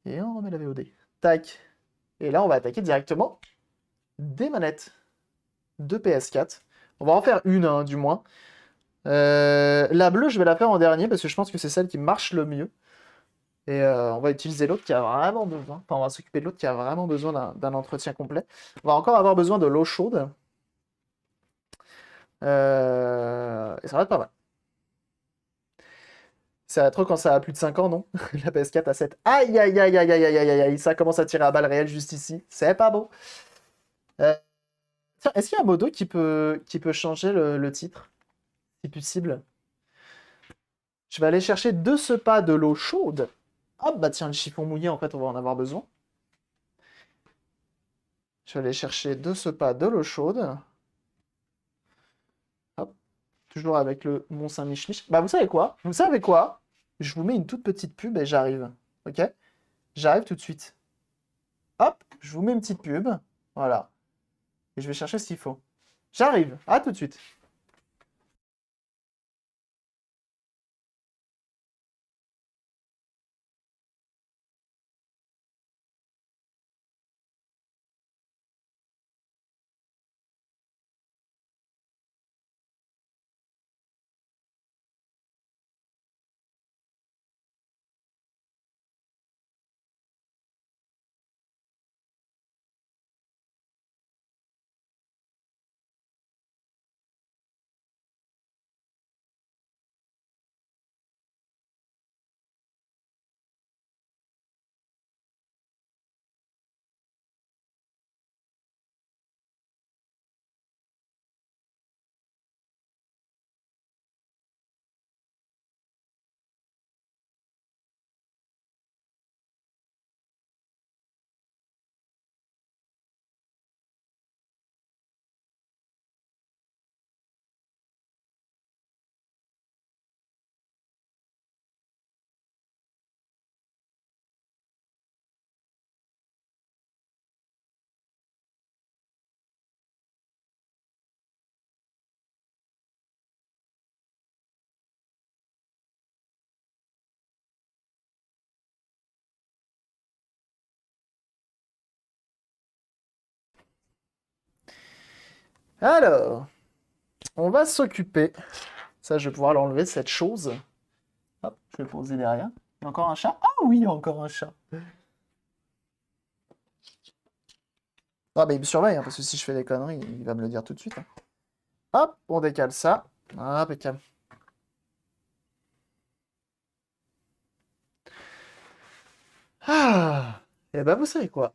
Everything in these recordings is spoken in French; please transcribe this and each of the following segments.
Et on remet la VOD. Tac. Et là, on va attaquer directement des manettes de PS4. On va en faire une, hein, du moins. La bleue, je vais la faire en dernier parce que je pense que c'est celle qui marche le mieux. Et on va utiliser l'autre qui a vraiment besoin. Enfin, on va s'occuper de l'autre qui a vraiment besoin d'un entretien complet. On va encore avoir besoin de l'eau chaude. Et ça va être pas mal. Ça va trop quand ça a plus de 5 ans, non? La PS4 a 7. Aïe, aïe, aïe, aïe, aïe, aïe, aïe, aïe, aïe, ça commence à tirer à balles réelles juste ici. C'est pas beau. Euh, Tiens, est-ce qu'il y a un modo qui peut changer le titre, si possible? Je vais aller chercher de ce pas de l'eau chaude. Hop, bah tiens, le chiffon mouillé, en fait, on va en avoir besoin. Je vais aller chercher de ce pas de l'eau chaude. Hop, toujours avec le Mont Saint-Mich-Mich. Bah, vous savez quoi? Vous savez quoi? Je vous mets une toute petite pub et j'arrive. Ok? J'arrive tout de suite. Hop, je vous mets une petite pub. Voilà. Et je vais chercher ce qu'il faut. J'arrive. À tout de suite. Alors, on va s'occuper. Ça, je vais pouvoir l'enlever, cette chose. Hop, je vais le poser derrière. Il y a encore un chat? Ah oui, il y a encore un chat. Ah, bah, il me surveille, hein, parce que si je fais des conneries, il va me le dire tout de suite, hein. Hop, on décale ça. Impeccable. Ah, et bah, vous savez quoi?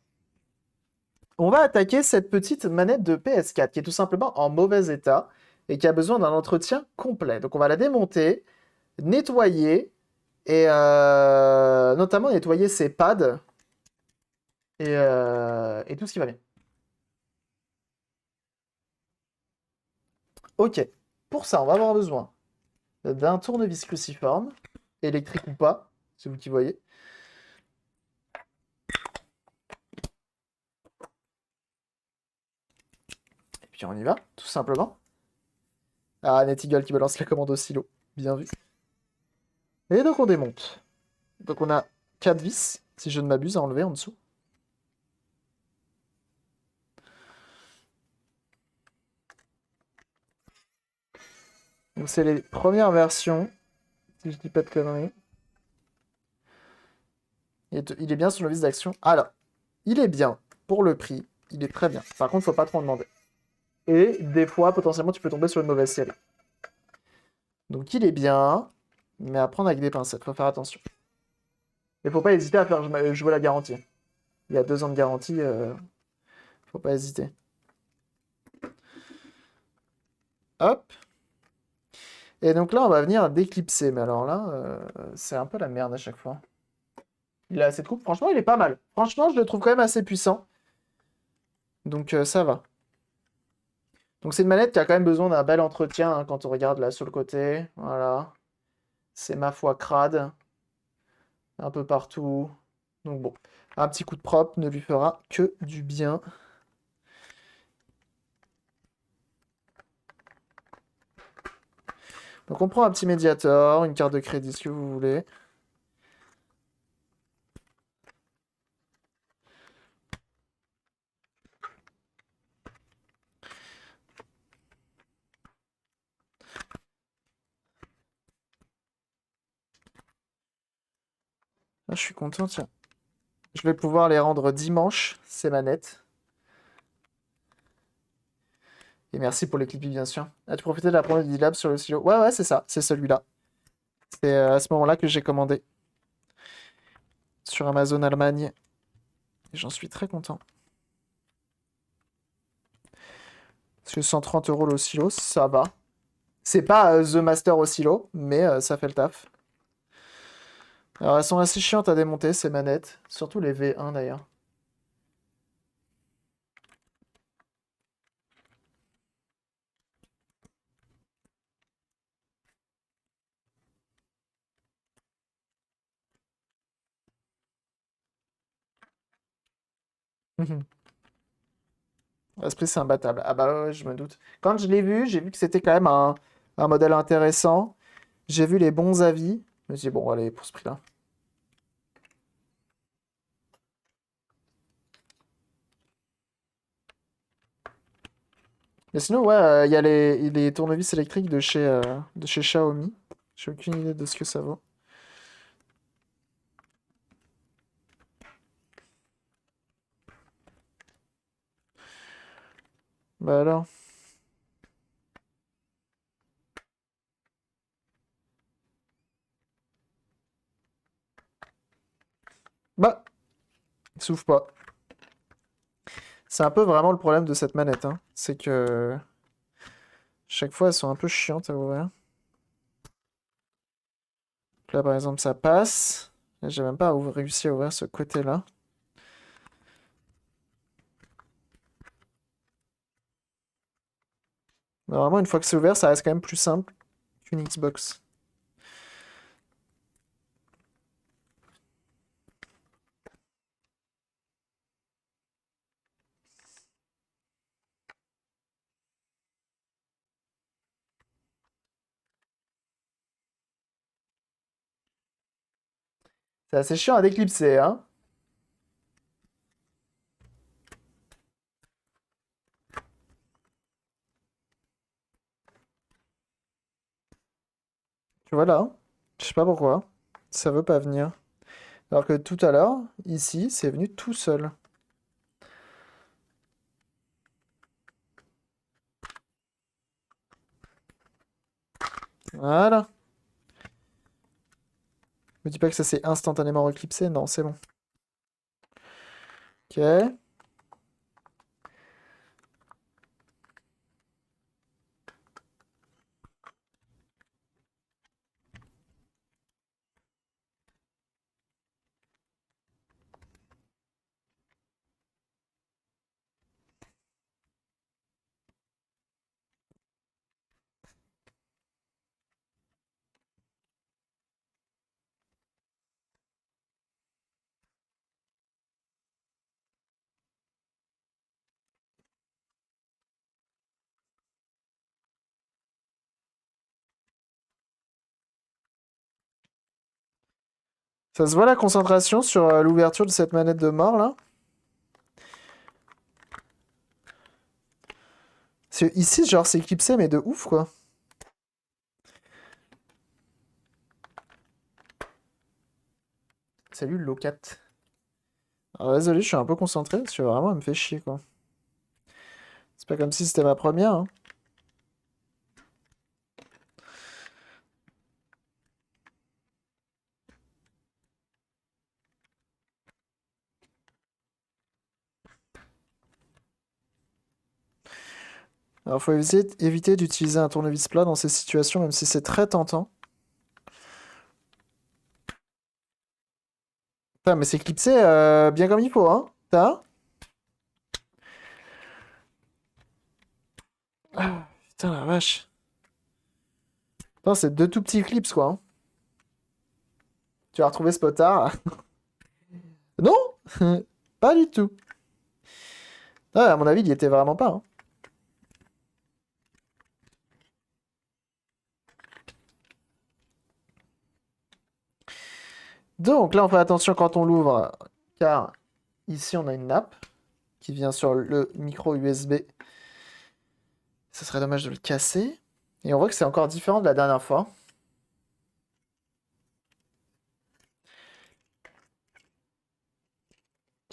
On va attaquer cette petite manette de PS4 qui est tout simplement en mauvais état et qui a besoin d'un entretien complet. Donc, on va la démonter, nettoyer et notamment nettoyer ses pads et tout ce qui va bien. Ok, pour ça, on va avoir besoin d'un tournevis cruciforme, électrique ou pas, c'est vous qui voyez. Et puis on y va, tout simplement. Ah, Netigol qui balance la commande au silo. Bien vu. Et donc on démonte. Donc on a 4 vis, si je ne m'abuse, à enlever en dessous. Donc c'est les premières versions, si je dis pas de conneries. Il est bien sur le vis d'action. Alors, il est bien pour le prix, il est très bien. Par contre, faut pas trop en demander. Et des fois, potentiellement, tu peux tomber sur une mauvaise série. Donc il est bien, mais à prendre avec des pincettes, faut faire attention. Et faut pas hésiter à faire jouer la garantie. Il y a 2 ans de garantie, faut pas hésiter. Hop. Et donc là, on va venir d'éclipser. Mais alors là, c'est un peu la merde à chaque fois. Il a assez de coupe. Franchement, il est pas mal. Franchement, je le trouve quand même assez puissant. Donc ça va. Donc c'est une manette qui a quand même besoin d'un bel entretien, hein, quand on regarde là sur le côté. Voilà. C'est ma foi crade. Un peu partout. Donc bon. Un petit coup de propre ne lui fera que du bien. Donc on prend un petit médiator, une carte de crédit, ce que vous voulez. je suis content, tiens. Je vais pouvoir les rendre dimanche, ces manettes. Et merci pour les clips, bien sûr. As-tu profité de la promo d'Ilab sur le silo? Ouais, c'est ça, c'est celui-là. C'est à ce moment-là que j'ai commandé sur Amazon Allemagne. Et j'en suis très content. Parce que 130 € l'oscillo, ça va. C'est pas The Master Oscillo, mais ça fait le taf. Alors elles sont assez chiantes à démonter, ces manettes. Surtout les V1 d'ailleurs. L'esprit, c'est imbattable. Ah bah ouais, je me doute. Quand je l'ai vu, j'ai vu que c'était quand même un modèle intéressant. J'ai vu les bons avis. Je me suis dit, bon, allez, pour ce prix-là. Mais sinon, ouais, il y a les tournevis électriques de chez Xiaomi. J'ai aucune idée de ce que ça vaut. Bah alors. Bah, il s'ouvre pas. C'est un peu vraiment le problème de cette manette, hein. C'est que chaque fois, elles sont un peu chiantes à ouvrir. Donc là, par exemple, ça passe. Là, j'ai même pas réussi à ouvrir ce côté-là. Mais vraiment, une fois que c'est ouvert, ça reste quand même plus simple qu'une Xbox. C'est assez chiant à déclipser, hein. Tu vois là, je sais pas pourquoi, ça veut pas venir. Alors que tout à l'heure, ici, c'est venu tout seul. Voilà. Me dis pas que ça s'est instantanément reclipsé, non, c'est bon. Ok. Ça se voit la concentration sur l'ouverture de cette manette de mort là? Parce que ici, genre, c'est éclipsé, mais de ouf quoi. Salut Locat. Alors, désolé, je suis un peu concentré parce que vraiment, elle me fait chier quoi. C'est pas comme si c'était ma première, hein. Alors, faut éviter d'utiliser un tournevis plat dans ces situations, même si c'est très tentant. Putain, mais c'est clipsé bien comme il faut, hein. T'as? Ah, putain, la vache. Putain, c'est deux tout petits clips, quoi, hein. Tu as retrouvé ce potard? Non? Pas du tout. Ouais, à mon avis, il y était vraiment pas, hein. Donc là, on fait attention quand on l'ouvre, car ici, on a une nappe qui vient sur le micro USB. Ce serait dommage de le casser. Et on voit que c'est encore différent de la dernière fois.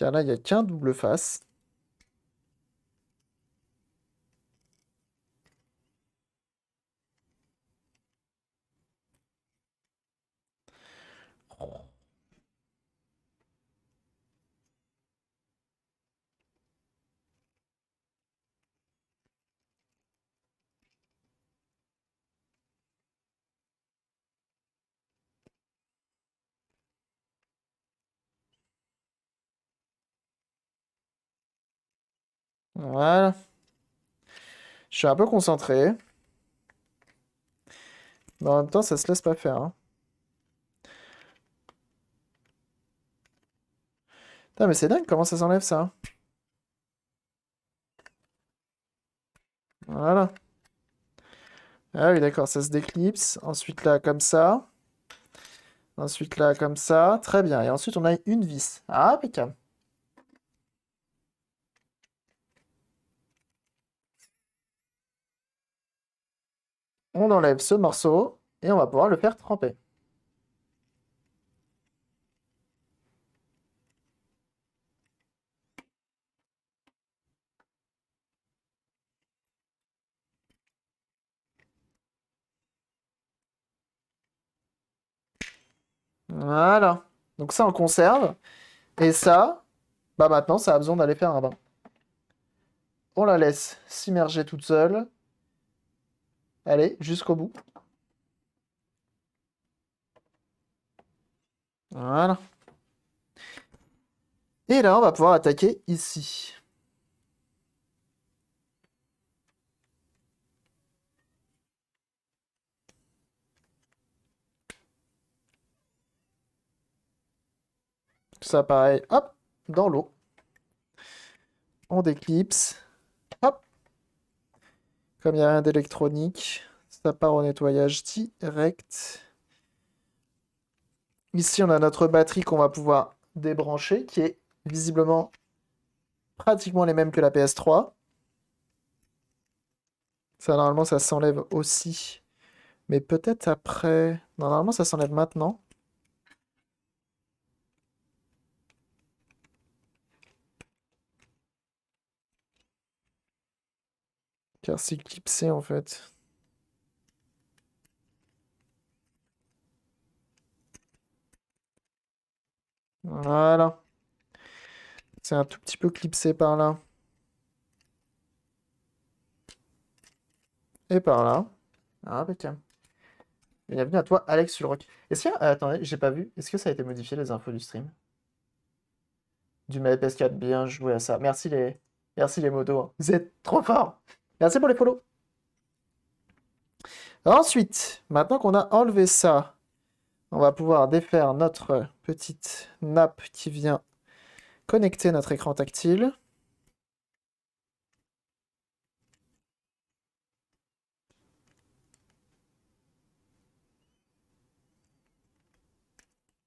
Car là, il n'y a qu'un double face. Voilà. Je suis un peu concentré. Mais en même temps, ça se laisse pas faire, hein. Putain, mais c'est dingue comment ça s'enlève ça. Voilà. Ah oui, d'accord, ça se déclipse. Ensuite là, comme ça. Ensuite là, comme ça. Très bien. Et ensuite, on a une vis. Ah, impeccable. On enlève ce morceau et on va pouvoir le faire tremper. Voilà. Donc ça, on conserve. Et ça, bah maintenant, ça a besoin d'aller faire un bain. On la laisse s'immerger toute seule. Allez, jusqu'au bout. Voilà. Et là, on va pouvoir attaquer ici. Ça, pareil, hop, dans l'eau. On déclipse. Hop. Comme il n'y a rien d'électronique, ça part au nettoyage direct. Ici, on a notre batterie qu'on va pouvoir débrancher, qui est visiblement pratiquement les mêmes que la PS3. Ça, normalement, ça s'enlève aussi. Mais peut-être après... Non, normalement, ça s'enlève maintenant. Car c'est clipsé, en fait. Voilà. C'est un tout petit peu clipsé par là. Et par là. Ah, impeccable. Bienvenue à toi, Alex sur le rock. Est-ce que... attendez, j'ai pas vu. Est-ce que ça a été modifié, les infos du stream? Du Mail PS4, bien joué à ça. Merci les motos, hein. Vous êtes trop forts. Merci pour les follow. Ensuite, maintenant qu'on a enlevé ça, on va pouvoir défaire notre petite nappe qui vient connecter notre écran tactile.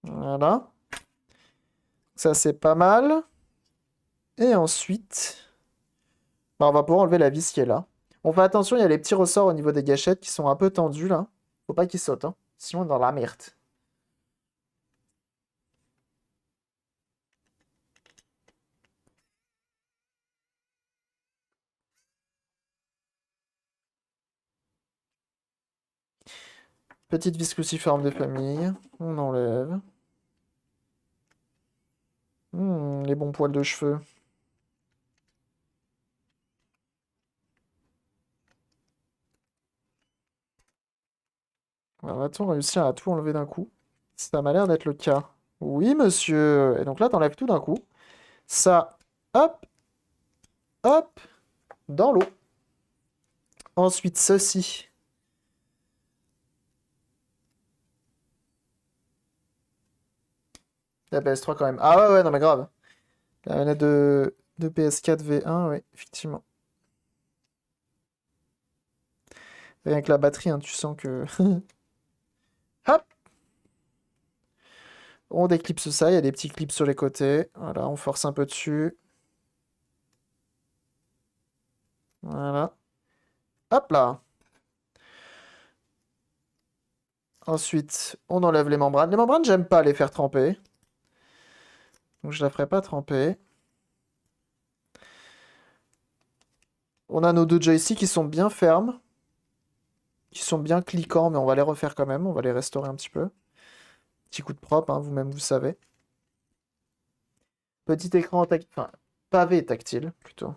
Voilà. Ça, c'est pas mal. Et ensuite, bah, on va pouvoir enlever la vis qui est là. On fait attention, il y a les petits ressorts au niveau des gâchettes qui sont un peu tendus là. Faut pas qu'ils sautent, hein. Sinon, on est dans la merde. Petite vis cruciforme de famille. On enlève. Les bons poils de cheveux. Alors, va-t-on réussir à tout enlever d'un coup? Ça m'a l'air d'être le cas. Oui, monsieur. Et donc là, t'enlèves tout d'un coup. Ça, hop, hop, dans l'eau. Ensuite, ceci. La PS3 quand même. Ah ouais, ouais, non mais grave. La manette de PS4 V1, ouais, effectivement. Rien que la batterie, hein, tu sens que... Hop! On déclipse ça, il y a des petits clips sur les côtés. Voilà, on force un peu dessus. Voilà. Hop là! Ensuite, on enlève les membranes. Les membranes, j'aime pas les faire tremper. Donc je la ferai pas tremper. On a nos deux joysticks qui sont bien fermes. Qui sont bien cliquants, mais on va les refaire quand même. On va les restaurer un petit peu. Petit coup de propre, hein, vous-même vous savez. Petit écran tactile. Enfin, pavé tactile, plutôt.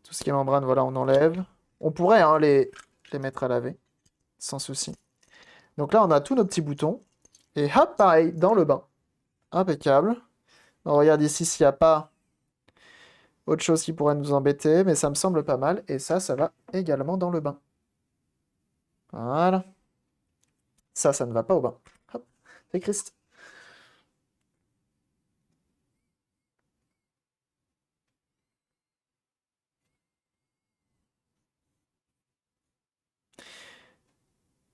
Tout ce qui est membrane, voilà, on enlève. On pourrait hein, les mettre à laver, sans souci. Donc là, on a tous nos petits boutons. Et hop, pareil, dans le bain. Impeccable. On regarde ici s'il n'y a pas autre chose qui pourrait nous embêter, mais ça me semble pas mal. Et ça va également dans le bain. Voilà. Ça ne va pas au bain. Hop, c'est Christ.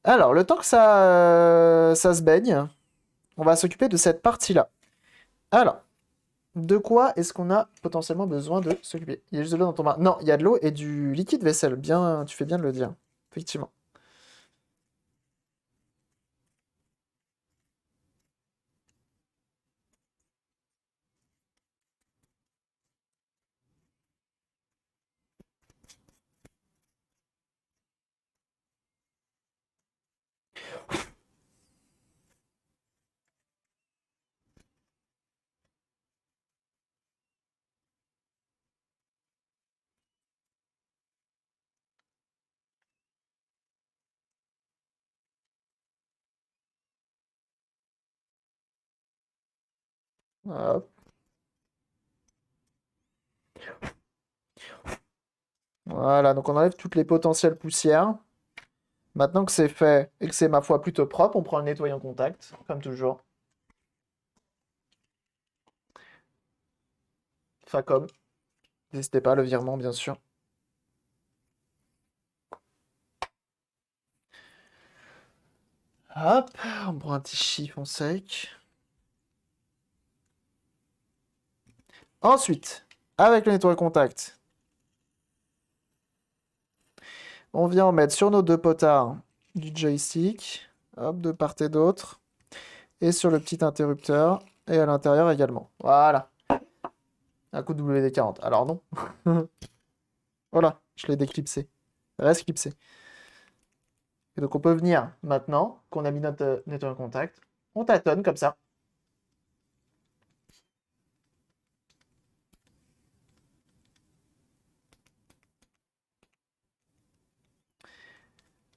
Alors, le temps que ça se baigne, on va s'occuper de cette partie-là. Alors, de quoi est-ce qu'on a potentiellement besoin de s'occuper? Il y a juste de l'eau dans ton bain. Non, il y a de l'eau et du liquide vaisselle. Bien, tu fais bien de le dire. Effectivement. Hop. Voilà, donc on enlève toutes les potentielles poussières. Maintenant que c'est fait et que c'est ma foi plutôt propre, on prend le nettoyant contact, comme toujours. Facom. N'hésitez pas, le virement, bien sûr. Hop, on prend un petit chiffon sec. Ensuite, avec le nettoyant contact, on vient en mettre sur nos deux potards du joystick, hop, de part et d'autre, et sur le petit interrupteur, et à l'intérieur également. Voilà. Un coup de WD-40. Alors non. Voilà, je l'ai déclipsé. Reste clipsé. Et donc on peut venir maintenant qu'on a mis notre nettoyant contact, on tâtonne comme ça.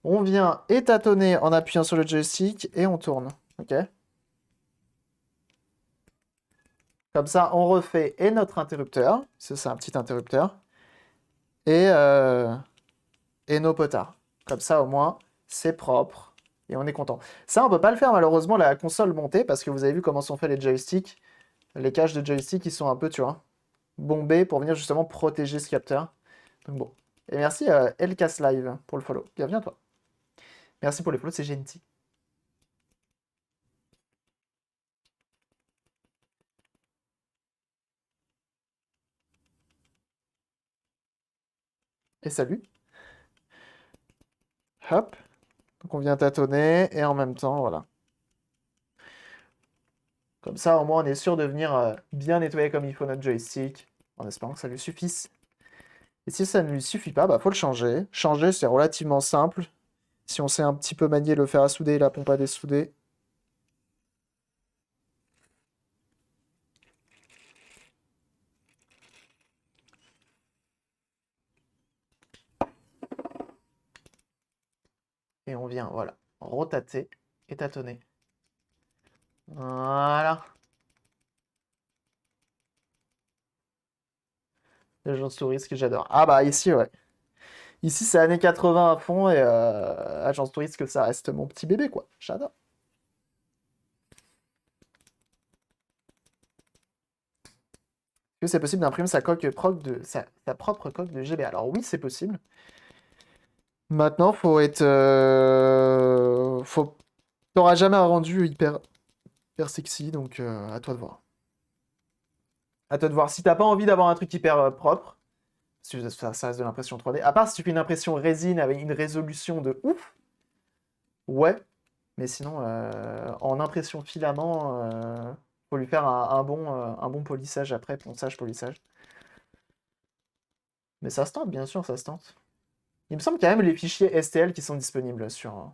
On vient et tâtonner en appuyant sur le joystick et on tourne. Ok. Comme ça, on refait et notre interrupteur, c'est un petit interrupteur, et, euh, et nos potards. Comme ça, au moins, c'est propre et on est content. Ça, on peut pas le faire malheureusement la console montée parce que vous avez vu comment sont faits les joysticks. Les caches de joystick, ils sont un peu, tu vois, bombés pour venir justement protéger ce capteur. Donc bon. Et merci Elcas Live pour le follow. Bienvenue à toi. Merci pour les follow, c'est gentil. Et salut. Hop. Donc on vient tâtonner et en même temps, voilà. Comme ça, au moins, on est sûr de venir bien nettoyer comme il faut notre joystick, en espérant que ça lui suffise. Et si ça ne lui suffit pas, bah faut le changer. Changer, c'est relativement simple. Si on sait un petit peu manier le fer à souder et la pompe à dessouder. Et on vient, voilà, rotater et tâtonner. Voilà. Agence touriste que j'adore. Ah bah ici, ouais. Ici, c'est années 80 à fond et agence touriste que ça reste mon petit bébé, quoi. J'adore. Est-ce que c'est possible d'imprimer sa propre coque de GBA? Alors oui, c'est possible. Maintenant, faut être... T'auras jamais un rendu hyper sexy, donc à toi de voir. À toi de voir. Si t'as pas envie d'avoir un truc hyper propre, si ça reste de l'impression 3D, à part si tu fais une impression résine avec une résolution de ouf, Ouais, mais sinon, en impression filament, faut lui faire un bon polissage après, ponçage, polissage. Mais ça se tente, bien sûr, ça se tente. Il me semble qu'il y a même les fichiers STL qui sont disponibles sur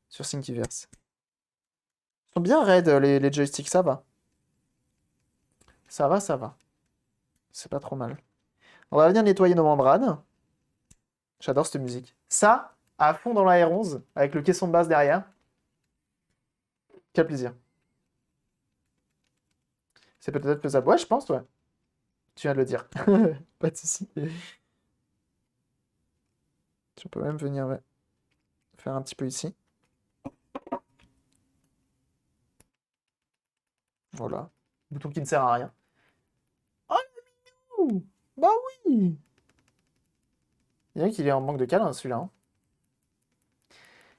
Thingiverse. Ils sont bien raides, les joysticks, ça va. Ça va, ça va. C'est pas trop mal. On va venir nettoyer nos membranes. J'adore cette musique. Ça, à fond dans la R11, avec le caisson de base derrière. Quel plaisir. C'est peut-être faisable. Ouais, je pense, ouais. Tu viens de le dire. Pas de souci. Tu peux même venir ouais, faire un petit peu ici. Voilà. Bouton qui ne sert à rien. Oh, le minou! Bah oui! Il y a qu'il est en manque de câlin, celui-là. Hein.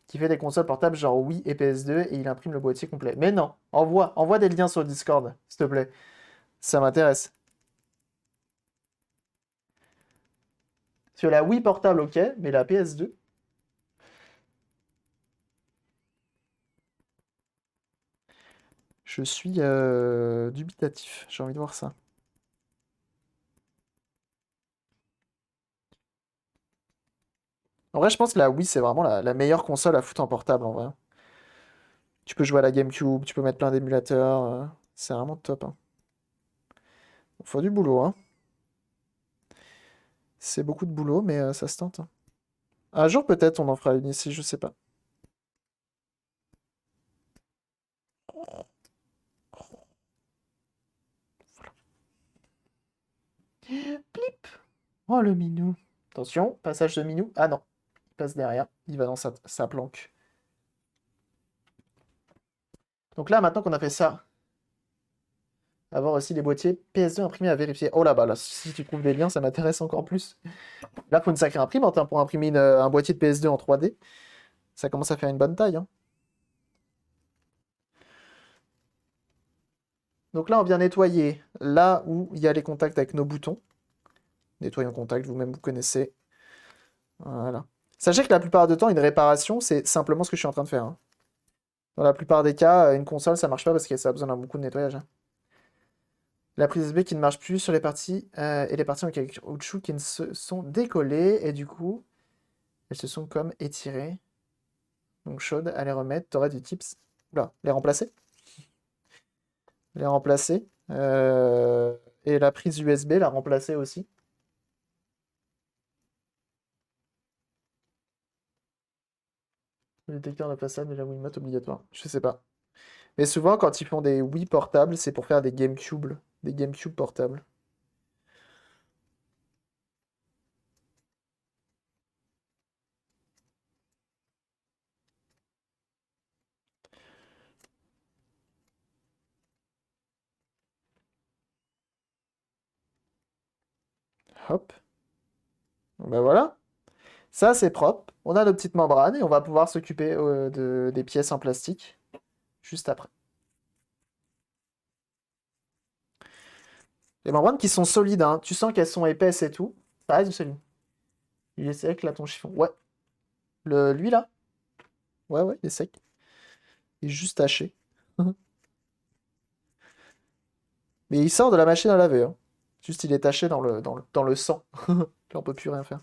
Qui fait des consoles portables genre Wii et PS2 et il imprime le boîtier complet. Mais non, envoie des liens sur le Discord, s'il te plaît. Ça m'intéresse. Sur la Wii portable, ok, mais la PS2? Je suis dubitatif, j'ai envie de voir ça. En vrai, je pense que la Wii, c'est vraiment la meilleure console à foutre en portable, en vrai. Tu peux jouer à la GameCube, tu peux mettre plein d'émulateurs, c'est vraiment top. Hein. Faut du boulot, hein. C'est beaucoup de boulot, mais ça se tente. Hein. Un jour, peut-être, on en fera une ici, je sais pas. Plip! Oh, le minou. Attention, passage de minou. Ah non, il passe derrière, il va dans sa planque. Donc là, maintenant qu'on a fait ça, avoir aussi les boîtiers PS2 imprimés à vérifier. Oh là bas là, si tu trouves des liens, ça m'intéresse encore plus. Là, faut une sacrée imprimante hein, pour imprimer un boîtier de PS2 en 3D. Ça commence à faire une bonne taille. Hein. Donc là, on vient nettoyer là où il y a les contacts avec nos boutons. Nettoyons contact, vous-même vous connaissez. Voilà. Sachez que la plupart du temps, une réparation, c'est simplement ce que je suis en train de faire. Hein. Dans la plupart des cas, une console, ça marche pas parce que ça a besoin d'un beaucoup de nettoyage. Hein. La prise USB qui ne marche plus sur les parties et les parties en caoutchouc qui ne se sont décollées et du coup, elles se sont comme étirées. Donc chaudes à les remettre. T'aurais du tips. Oula, les remplacer. Les remplacer. Et la prise USB, la remplacer aussi. Le détecteur de façade de la Wiimote obligatoire. Je sais pas. Mais souvent, quand ils font des Wii portables, c'est pour faire des GameCube. Des GameCube portables. Hop. Ben voilà. Ça, c'est propre. On a nos petites membranes et on va pouvoir s'occuper des pièces en plastique juste après. Les membranes qui sont solides, hein. Tu sens qu'elles sont épaisses et tout. Ça reste solide. Il est sec là ton chiffon. Ouais. Lui là. Ouais, ouais, il est sec. Il est juste taché. Mais il sort de la machine à laver. Hein. Juste il est taché dans le sang. Là, on peut plus rien faire.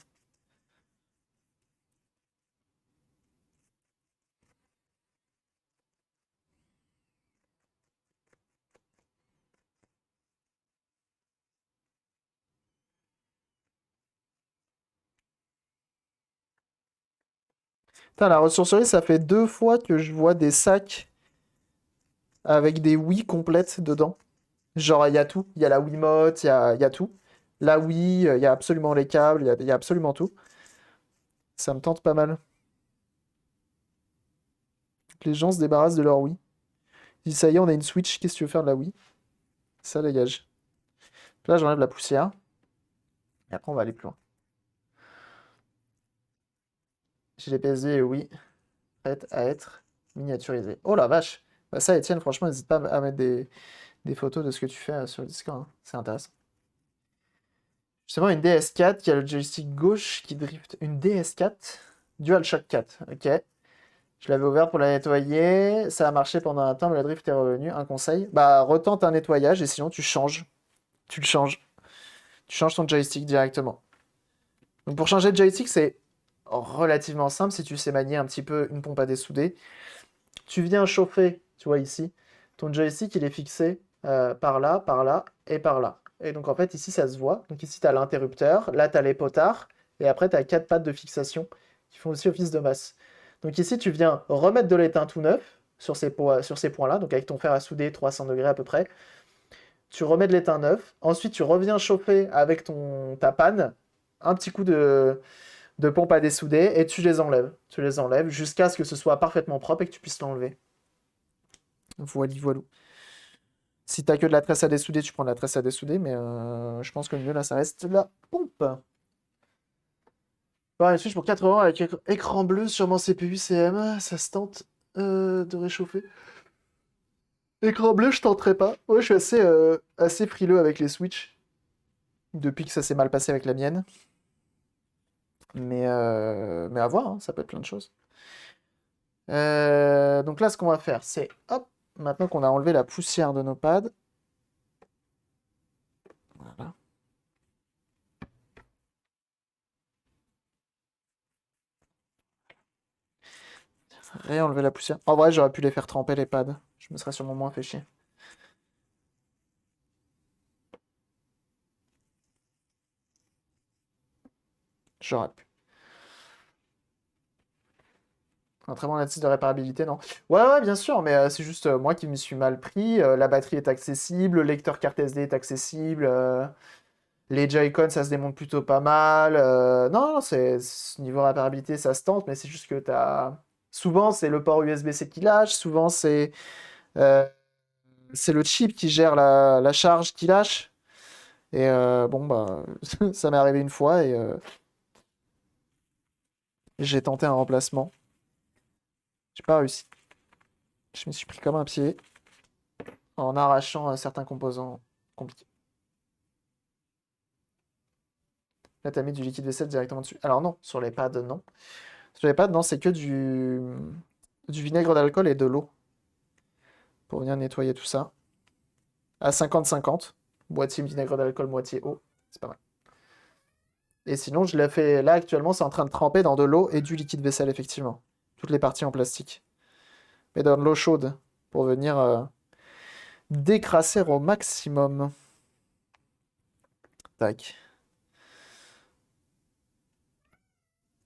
Putain, la ressourcerie, ça fait 2 fois que je vois des sacs avec des Wii complètes dedans. Genre, il y a tout. Il y a la Wiimote, il y a tout. La Wii, il y a absolument les câbles, il y a absolument tout. Ça me tente pas mal. Les gens se débarrassent de leur Wii. Ils disent, ça y est, on a une Switch, qu'est-ce que tu veux faire de la Wii? Ça dégage. Là, j'enlève la poussière. Et après, on va aller plus loin. J'ai les PSD et Wii prêtes à être miniaturisées. Oh la vache! Bah ça, Étienne, franchement, n'hésite pas à mettre des photos de ce que tu fais sur le Discord. Hein. C'est intéressant. Justement, une DS4 qui a le joystick gauche qui drift. Une DS4 DualShock 4. Ok. Je l'avais ouverte pour la nettoyer. Ça a marché pendant un temps, mais le drift est revenu. Un conseil? Bah, retente un nettoyage et sinon tu changes. Tu le changes. Tu changes ton joystick directement. Donc pour changer de joystick, c'est relativement simple si tu sais manier un petit peu une pompe à dessouder. Tu viens chauffer, tu vois ici, ton joystick il est fixé par là et par là. Et donc en fait ici ça se voit. Donc ici tu as l'interrupteur, là tu as les potards, et après tu as 4 pattes de fixation qui font aussi office de masse. Donc ici tu viens remettre de l'étain tout neuf sur ces points-là, donc avec ton fer à souder 300 degrés à peu près. Tu remets de l'étain neuf, ensuite tu reviens chauffer avec ta panne, un petit coup de pompe à dessouder, et tu les enlèves. Tu les enlèves jusqu'à ce que ce soit parfaitement propre et que tu puisses l'enlever. Voili voilou. Si t'as que de la tresse à dessouder, tu prends de la tresse à dessouder, mais je pense que le mieux là, ça reste la pompe. Bon, une Switch pour 80 avec écran bleu, sûrement CPU, CM, ça se tente de réchauffer. Écran bleu, je tenterai pas. Ouais, je suis assez frileux avec les Switch depuis que ça s'est mal passé avec la mienne. Mais à voir, hein, ça peut être plein de choses. Donc là, ce qu'on va faire, c'est hop, maintenant qu'on a enlevé la poussière de nos pads. Voilà. Réenlever la poussière. En vrai, j'aurais pu les faire tremper les pads. Je me serais sûrement moins fait chier. J'aurais pu. Un très bon indice de réparabilité, non? Ouais, ouais, bien sûr, mais c'est juste moi qui me suis mal pris. La batterie est accessible, le lecteur carte SD est accessible. Les Joy-Con, ça se démonte plutôt pas mal. Non, non, niveau réparabilité, ça se tente, mais c'est juste que t'as. Souvent, c'est le port USB-C qui lâche. Souvent, euh, c'est le chip qui gère la charge qui lâche. Et bon, bah, ça m'est arrivé une fois et j'ai tenté un remplacement. J'ai pas réussi. Je me suis pris comme un pied en arrachant certains composants compliqués. Là, t'as mis du liquide vaisselle directement dessus. Alors non, sur les pads, non. Sur les pads, non, c'est que du vinaigre d'alcool et de l'eau pour venir nettoyer tout ça. À 50-50. Moitié vinaigre d'alcool, moitié eau. C'est pas mal. Et sinon, je l'ai fait. Là, actuellement, c'est en train de tremper dans de l'eau et du liquide vaisselle, effectivement. Toutes les parties en plastique. Mais dans de l'eau chaude pour venir décrasser au maximum. Tac.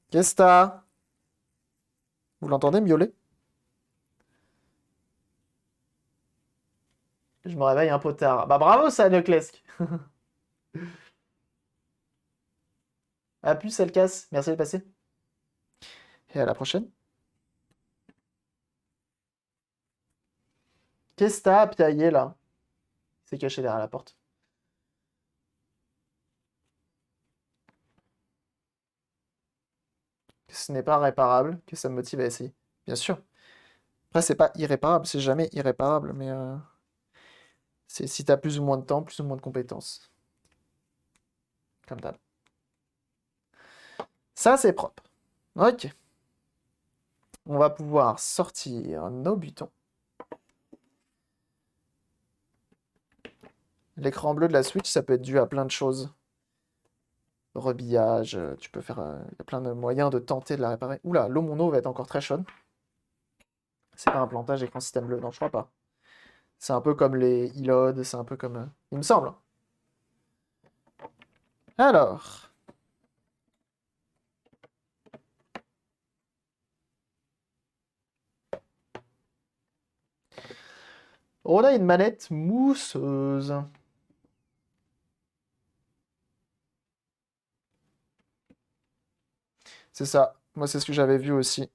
Qu'est-ce que t'as? Vous l'entendez miauler? Je me réveille un peu tard. Bah bravo, ça, Neclesk. A plus, elle casse. Merci de passer. Et à la prochaine. Qu'est-ce que t'as à piailler là? C'est caché derrière la porte. Que ce n'est pas réparable, que ça me motive à essayer. Bien sûr. Après, c'est pas irréparable, c'est jamais irréparable, mais c'est si t'as plus ou moins de temps, plus ou moins de compétences. Comme d'hab. Ça, c'est propre. Ok. On va pouvoir sortir nos butons. L'écran bleu de la Switch, ça peut être dû à plein de choses. Rebillage, tu peux faire. Il y a plein de moyens de tenter de la réparer. Oula, l'eau mon eau va être encore très chaude. C'est pas un plantage écran système bleu, non, je crois pas. C'est un peu comme les ILOD, c'est un peu comme. Il me semble. Alors. On a une manette mousseuse. C'est ça. Moi, c'est ce que j'avais vu aussi. Et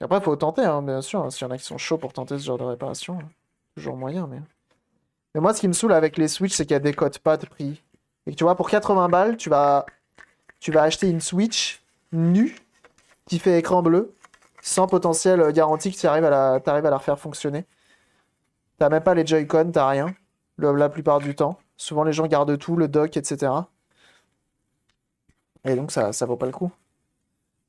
après, il faut tenter, hein, bien sûr, hein. S'il y en a qui sont chauds pour tenter ce genre de réparation, toujours moyen, mais moi, ce qui me saoule avec les Switch, c'est qu'elles décodent pas de prix. Et que tu vois, pour 80 balles, tu vas acheter une Switch nue qui fait écran bleu, sans potentiel garantie que t'arrives à la refaire fonctionner. T'as même pas les Joy-Con, t'as rien, la plupart du temps. Souvent, les gens gardent tout, le dock, etc. Et donc, ça vaut pas le coup.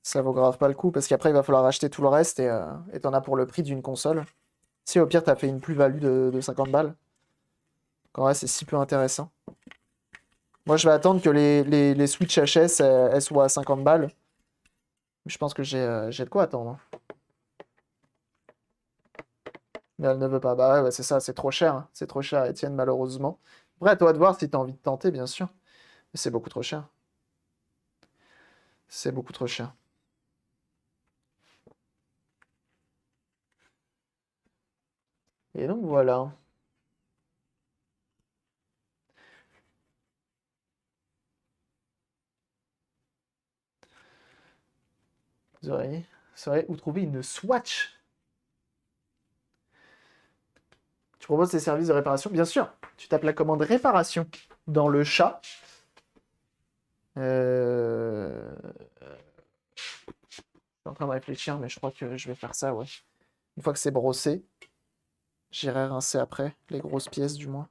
Ça vaut grave pas le coup, parce qu'après, il va falloir acheter tout le reste et t'en as pour le prix d'une console. Si au pire, t'as fait une plus-value de 50 balles. En vrai, c'est si peu intéressant. Moi, je vais attendre que les Switch HS, elles soient à 50 balles. Je pense que j'ai de quoi attendre. Mais elle ne veut pas. Bah ouais, c'est ça, c'est trop cher, hein. C'est trop cher, Étienne, malheureusement. Après, à toi de voir si t'as envie de tenter, bien sûr. Mais c'est beaucoup trop cher. C'est beaucoup trop cher. Et donc voilà. Vous saurez où trouver une Swatch. Tu proposes tes services de réparation? Bien sûr. Tu tapes la commande réparation dans le chat. Je suis en train de réfléchir, mais je crois que je vais faire ça, ouais. Une fois que c'est brossé, j'irai rincer après, les grosses pièces du moins,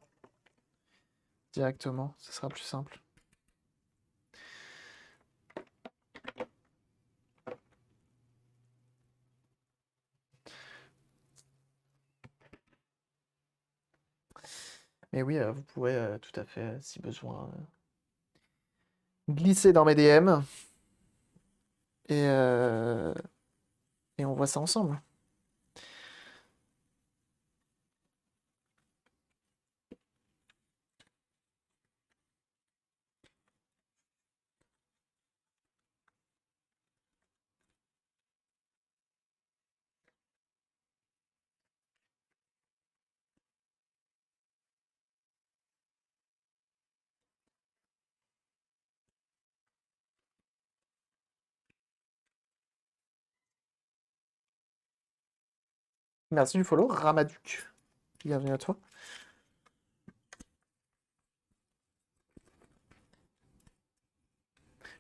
directement. Ce sera plus simple. Mais oui, vous pouvez tout à fait, si besoin, glisser dans mes DM et, euh, et on voit ça ensemble. Merci du follow, Ramaduc. Bienvenue à toi.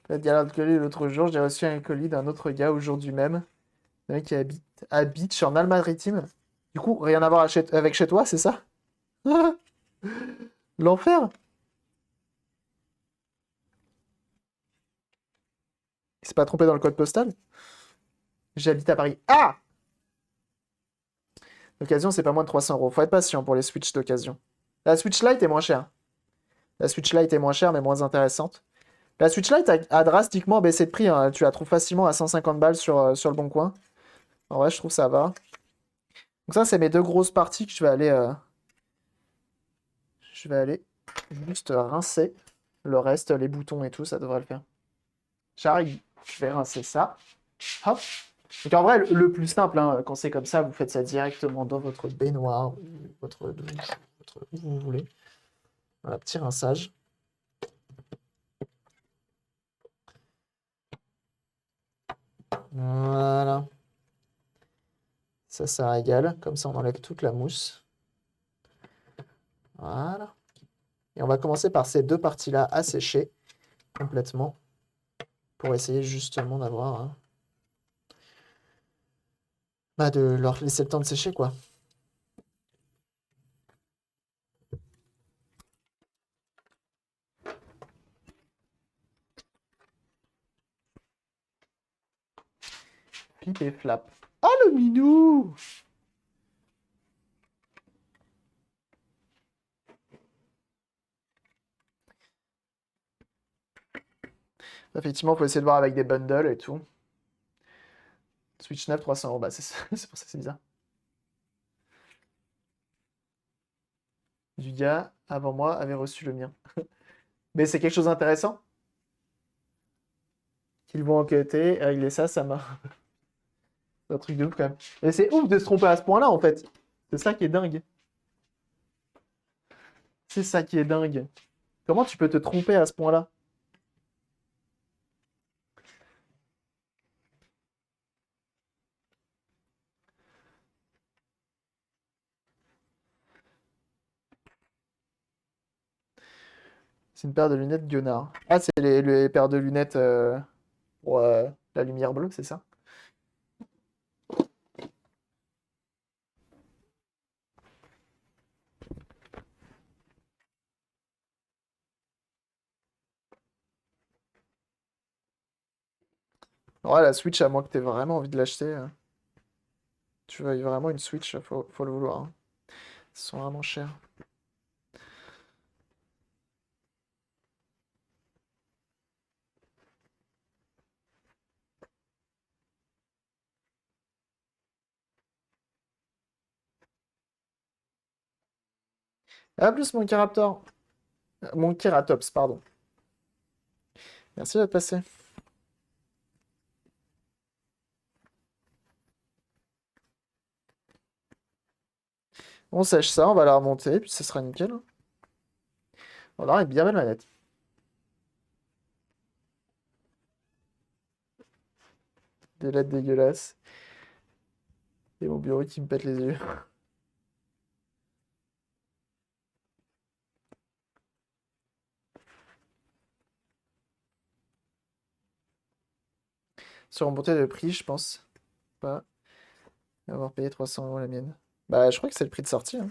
La galère de colis l'autre jour, j'ai reçu un colis d'un autre gars aujourd'hui même. Un mec qui habite à Beach en Alpes-Maritimes. Du coup, rien à voir avec chez toi, c'est ça? L'enfer? Il s'est pas trompé dans le code postal? J'habite à Paris. Ah! L'occasion, c'est pas moins de 300 euros. Faut être patient pour les Switch d'occasion. La Switch Lite est moins chère. La Switch Lite est moins chère, mais moins intéressante. La Switch Lite a drastiquement baissé de prix, hein. Tu la trouves facilement à 150 balles sur le bon coin. En vrai, je trouve ça va. Donc ça, c'est mes deux grosses parties que je vais aller juste rincer. Le reste, les boutons et tout, ça devrait le faire. J'arrive. Je vais rincer ça. Hop. Donc en vrai, le plus simple, hein, quand c'est comme ça, vous faites ça directement dans votre baignoire, ou votre douche, où vous voulez. Voilà, petit rinçage. Voilà. Ça régale. Comme ça, on enlève toute la mousse. Voilà. Et on va commencer par ces deux parties-là à sécher complètement pour essayer justement d'avoir... bah, de leur laisser le temps de sécher, quoi. Flip et flap. Oh, le minou! Effectivement, il faut essayer de voir avec des bundles et tout. Switch 9, 300 euros. Bah, c'est c'est pour ça que c'est bizarre. Du gars, avant moi, avait reçu le mien. Mais c'est quelque chose d'intéressant. Qu'ils vont enquêter, régler ça, ça m'a... C'est un truc de ouf, quand même. Et c'est ouf de se tromper à ce point-là, en fait. C'est ça qui est dingue. C'est ça qui est dingue. Comment tu peux te tromper à ce point-là? C'est une paire de lunettes Gunnar. Ah, c'est les paires de lunettes pour la lumière bleue, c'est ça? Ouais, la Switch, à moins que t'aies vraiment envie de l'acheter, tu veux vraiment une Switch, faut le vouloir, hein. Ils sont vraiment chers. À plus, mon Keraptor. Mon Keratops, pardon. Merci d'être passé. On sèche ça, on va la remonter, puis ça sera nickel, hein. On aura une bien belle manette. Des lettres dégueulasses. Et mon bureau qui me pète les yeux. Sur remonter de prix, je pense pas avoir payé 300 € la mienne. Bah, je crois que c'est le prix de sortie, hein.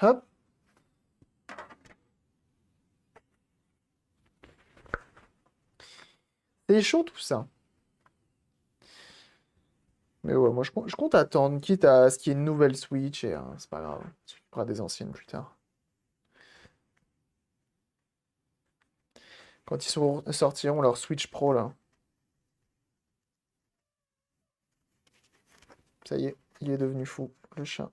Hop. C'est chaud tout ça. Mais ouais, moi je compte attendre, quitte à ce qu'il y ait une nouvelle Switch, et c'est pas grave. Tu feras des anciennes plus tard. Quand sortiront leur Switch Pro, là. Ça y est, il est devenu fou, le chat.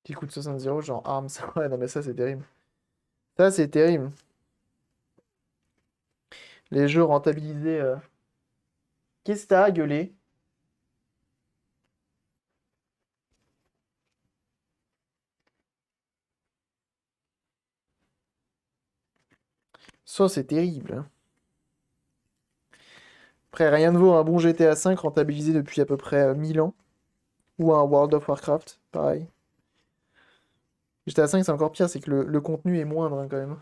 Qui coûte 60 €, genre ARMS. Ouais, non mais ça c'est terrible. Ça c'est terrible. Les jeux rentabilisés. Qu'est-ce que t'as à gueuler? Ça c'est terrible, hein. Après, rien ne vaut un bon GTA V rentabilisé depuis à peu près 1000 ans. Ou un World of Warcraft, pareil. GTA V c'est encore pire, c'est que le contenu est moindre, hein, quand même.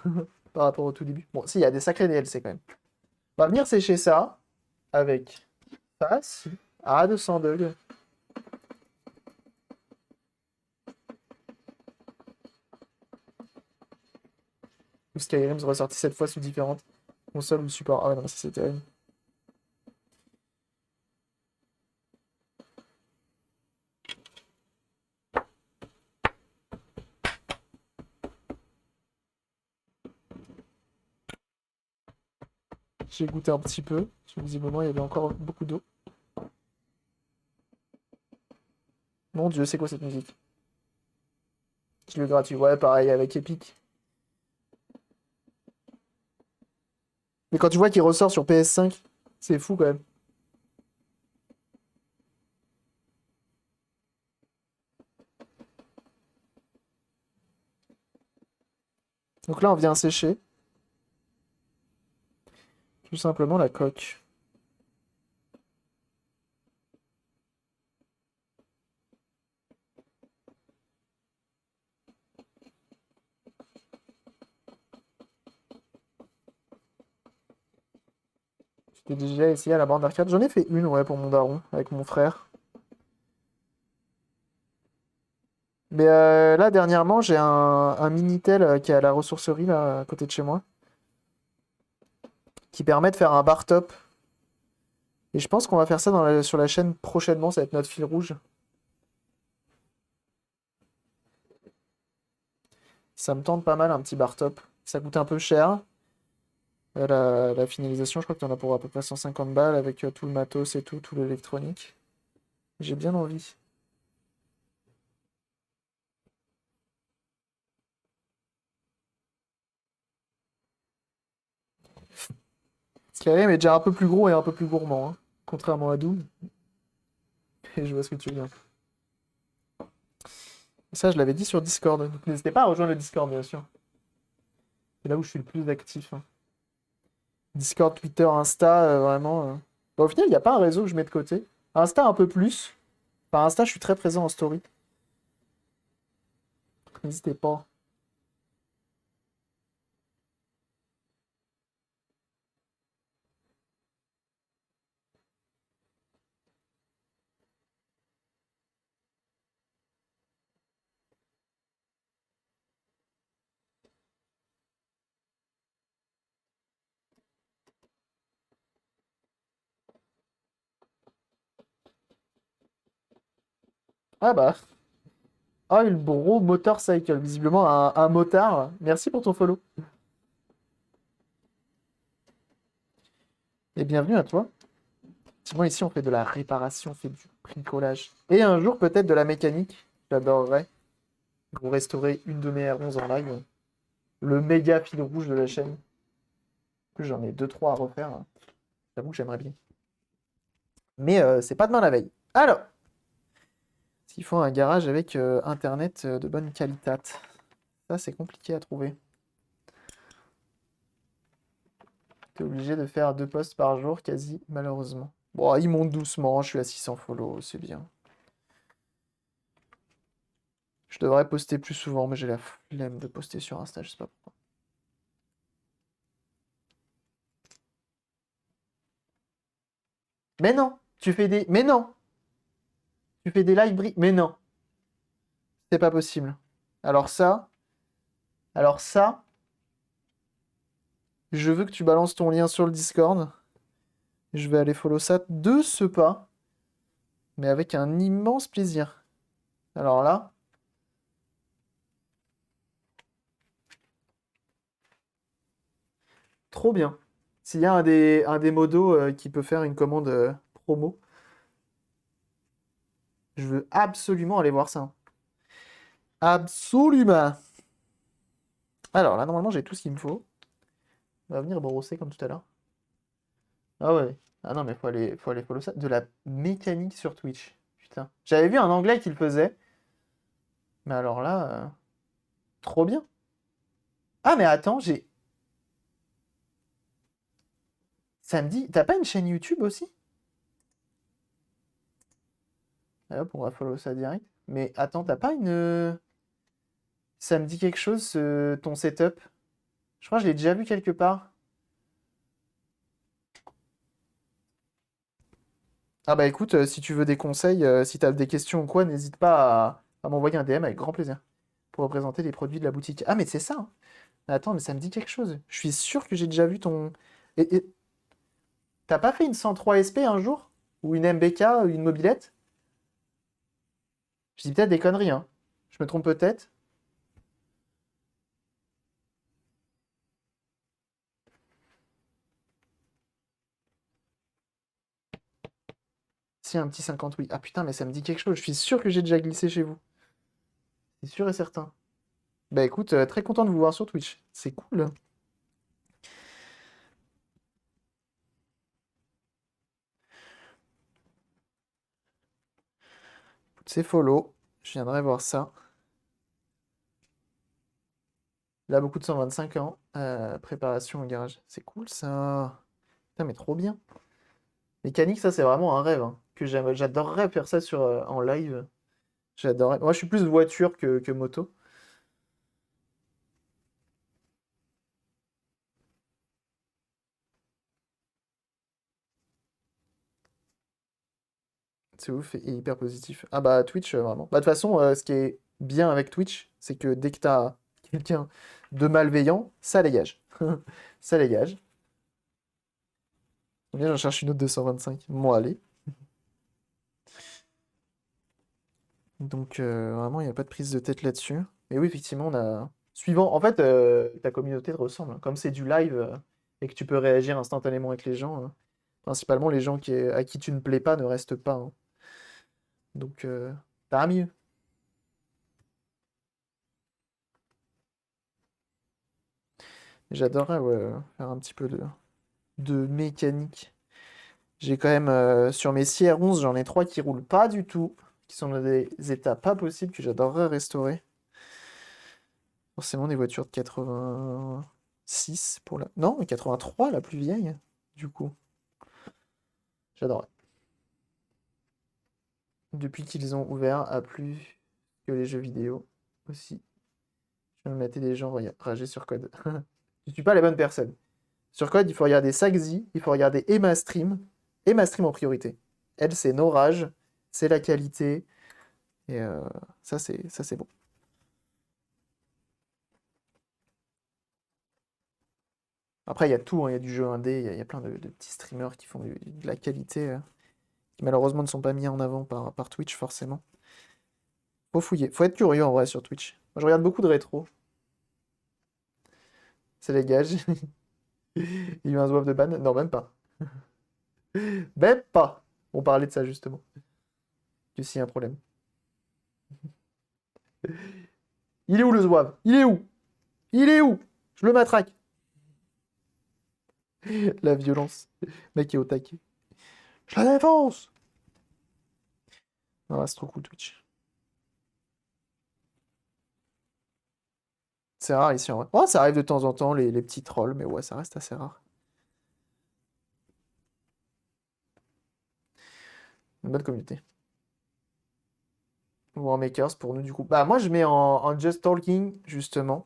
Par rapport au tout début. Bon, si, il y a des sacrés DLC quand même. On va venir sécher ça avec face à 200 degrés. Ou Skyrim sera sorti cette fois sous différentes consoles ou supports. Ah ouais, non, mais ça c'est terrible. J'ai goûté un petit peu. Parce que visiblement, il y avait encore beaucoup d'eau. Mon Dieu, c'est quoi cette musique? Jeu gratuit. Ouais, pareil avec Epic. Mais quand tu vois qu'il ressort sur PS5, c'est fou quand même. Donc là, on vient sécher tout simplement la coque. J'ai déjà essayé à la bande d'arcade. J'en ai fait une, ouais, pour mon daron, avec mon frère. Mais là, dernièrement, j'ai un Minitel qui est à la ressourcerie, là, à côté de chez moi, qui permet de faire un bar top. Et je pense qu'on va faire ça sur la chaîne prochainement, ça va être notre fil rouge. Ça me tente pas mal, un petit bar top. Ça coûte un peu cher. La finalisation, je crois que tu en as pour à peu près 150 balles avec tout le matos et tout l'électronique. J'ai bien envie. Skyrim est déjà un peu plus gros et un peu plus gourmand, hein, contrairement à Doom. Et je vois ce que tu veux dire. Ça, je l'avais dit sur Discord. Donc n'hésitez pas à rejoindre le Discord, bien sûr. C'est là où je suis le plus actif, hein. Discord, Twitter, Insta, vraiment. Bah, au final, il n'y a pas un réseau que je mets de côté. Insta un peu plus. Enfin, Insta, je suis très présent en story. N'hésitez pas. Ah bah. Ah, le bro motorcycle. Visiblement, un motard. Merci pour ton follow. Et bienvenue à toi. Effectivement, ici, on fait de la réparation, on fait du bricolage. Et un jour, peut-être de la mécanique. J'adorerais vous restaurer une de mes R11 en live. Le méga fil rouge de la chaîne. En plus, j'en ai deux trois à refaire, hein. J'avoue que j'aimerais bien. Mais c'est pas demain la veille. Alors, s'il faut un garage avec internet de bonne qualité. Ça, c'est compliqué à trouver. T'es obligé de faire 2 posts par jour, quasi, malheureusement. Bon, ils montent doucement, je suis à 600 follow, c'est bien. Je devrais poster plus souvent, mais j'ai la flemme de poster sur Insta, je sais pas pourquoi. Mais non, tu fais des... Mais non, tu fais des live Mais non, c'est pas possible. Alors ça, alors ça, je veux que tu balances ton lien sur le Discord. Je vais aller follow ça de ce pas, mais avec un immense plaisir. Alors là, trop bien. S'il y a un des modos qui peut faire une commande promo, je veux absolument aller voir ça. Absolument. Alors là, normalement, j'ai tout ce qu'il me faut. On va venir brosser comme tout à l'heure. Ah ouais. Ah non, mais faut aller follow ça. De la mécanique sur Twitch. Putain. J'avais vu un anglais qui le faisait. Mais alors là, trop bien. Ah, mais attends, j'ai. Ça me dit. T'as pas une chaîne YouTube aussi? Ah, hop, on va follow ça direct. Mais attends, t'as pas une. Ça me dit quelque chose, ton setup. Je crois que je l'ai déjà vu quelque part. Ah bah écoute, si tu veux des conseils, si t'as des questions ou quoi, n'hésite pas à m'envoyer un DM avec grand plaisir. Pour représenter les produits de la boutique. Ah mais c'est ça, hein. Attends, mais ça me dit quelque chose. Je suis sûr que j'ai déjà vu ton... Et t'as pas fait une 103 SP un jour? Ou une MBK, une mobilette? Je dis peut-être des conneries, hein. Je me trompe peut-être. Si, un petit 50, oui. Ah putain, mais ça me dit quelque chose. Je suis sûr que j'ai déjà glissé chez vous. C'est sûr et certain. Bah écoute, très content de vous voir sur Twitch. C'est cool. C'est follow. Je viendrai voir ça. Là, beaucoup de 125 ans. Préparation au garage. C'est cool ça. Putain, mais trop bien. Mécanique, ça, c'est vraiment un rêve, hein, que j'adorerais faire ça en live. J'adorerais. Moi, je suis plus voiture que moto. C'est ouf et hyper positif. Ah bah, Twitch, vraiment. Bah, de toute façon, ce qui est bien avec Twitch, c'est que dès que t'as quelqu'un de malveillant, ça dégage. Ça dégage. Bien, j'en cherche une autre 225. Moi, allez. Donc, vraiment, il n'y a pas de prise de tête là-dessus. Mais oui, effectivement, on a. Suivant. En fait, ta communauté te ressemble, hein. Comme c'est du live et que tu peux réagir instantanément avec les gens, principalement les gens à qui tu ne plais pas ne restent pas, hein. Donc, t'as mieux. J'adorerais ouais, faire un petit peu de mécanique. J'ai quand même, sur mes CR11, j'en ai 3 qui roulent pas du tout, qui sont dans des états pas possibles que j'adorerais restaurer. Forcément des voitures de 86 pour la... Non, 83 la plus vieille, du coup. J'adorais. Depuis qu'ils ont ouvert à plus que les jeux vidéo aussi. Je vais me mater des gens rager sur code. Je suis pas la bonne personne. Sur code, il faut regarder Sagzi, il faut regarder Emma Stream. Emma Stream en priorité. Elle, c'est nos rages, c'est la qualité. Et ça c'est bon. Après, il y a tout, hein, il y a du jeu indé, il y a plein de petits streamers qui font de la qualité, qui malheureusement ne sont pas mis en avant par Twitch, forcément. Faut fouiller, faut être curieux en vrai sur Twitch. Moi, je regarde beaucoup de rétro. C'est les gages. Il y a eu un zouave de ban? Non, même pas. Même pas! On parlait de ça justement. Que s'il y a un problème. Il est où le zouave? Il est où? Il est où? Je le matraque. La violence. Le mec est au taquet. Je la défonce! Ah, c'est trop cool Twitch. C'est rare ici en vrai. Ouais, ça arrive de temps en temps, les petits trolls, mais ouais, ça reste assez rare. Une bonne communauté. Ou en makers pour nous du coup. Bah moi je mets en just talking justement.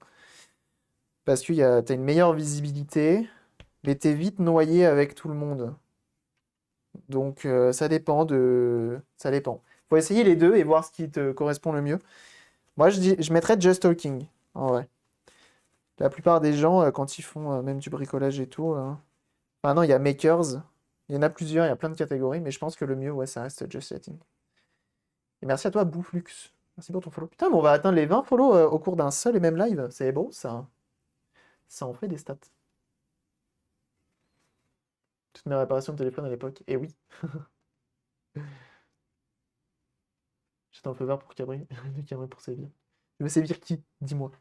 Parce que t'as une meilleure visibilité, mais t'es vite noyé avec tout le monde. Donc ça dépend de. Ça dépend. Faut essayer les deux et voir ce qui te correspond le mieux. Moi je mettrais just talking, en vrai. La plupart des gens, quand ils font même du bricolage et tout. Maintenant, il y a makers. Il y en a plusieurs, il y a plein de catégories, mais je pense que le mieux, ouais, ça reste just chatting. Et merci à toi, Bouflux. Merci pour ton follow. Putain, mais on va atteindre les 20 follow au cours d'un seul et même live. C'est beau, ça. Ça en fait des stats. Toutes mes réparations de téléphone à l'époque. Et oui, j'étais un feu vert pour Cabri. Cabri pour sévir. Tu veux sévir qui? Dis-moi.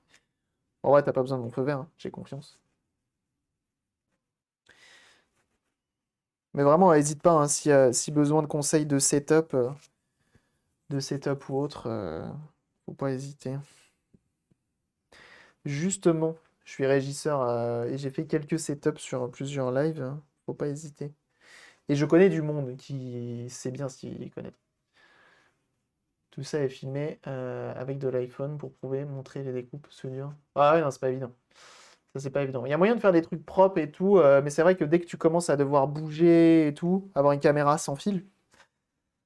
En vrai, t'as pas besoin de mon feu vert, hein. J'ai confiance. Mais vraiment, n'hésite pas, hein, si besoin de conseils de setup ou autre, faut pas hésiter. Justement, je suis régisseur et j'ai fait quelques setups sur plusieurs lives, hein. Faut pas hésiter. Et je connais du monde qui sait bien s'y connaître. Tout ça est filmé avec de l'iPhone pour prouver, montrer les découpes, soudure. Ah ouais, non, c'est pas évident. Ça, c'est pas évident. Il y a moyen de faire des trucs propres et tout, mais c'est vrai que dès que tu commences à devoir bouger et tout, avoir une caméra sans fil,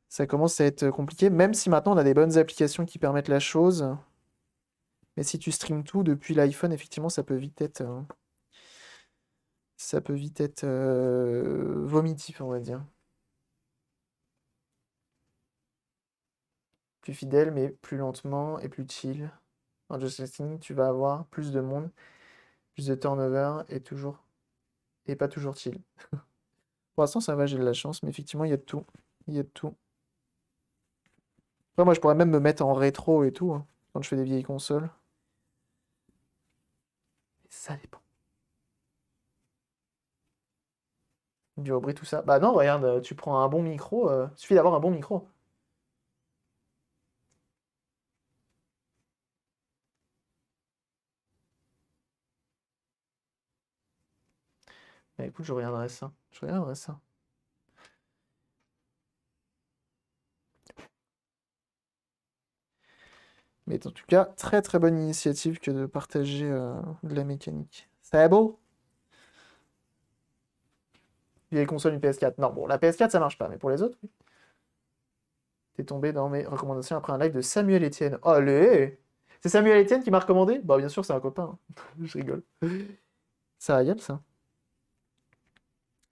ça commence à être compliqué, même si maintenant on a des bonnes applications qui permettent la chose. Mais si tu streams tout depuis l'iPhone, effectivement, ça peut vite être vomitif, on va dire. Plus fidèle, mais plus lentement et plus chill. En Just Chatting, tu vas avoir plus de monde, plus de turnover et pas toujours chill. Pour l'instant, ça va, j'ai de la chance, mais effectivement, il y a de tout. Il y a de tout. Après, moi, je pourrais même me mettre en rétro et tout, hein, quand je fais des vieilles consoles. Ça dépend. Du bruit, tout ça. Bah non, regarde, tu prends un bon micro, suffit d'avoir un bon micro. Bah écoute, je regarderai ça. Je regarderai ça. Mais en tout cas, très très bonne initiative que de partager de la mécanique. C'est beau? Vieille console, une PS4. Non, bon, la PS4, ça marche pas, mais pour les autres, oui. T'es tombé dans mes recommandations après un live de Samuel Etienne. Allez! C'est Samuel Etienne qui m'a recommandé? Bah, bien sûr, c'est un copain, hein. Je rigole. Ça régale, ça.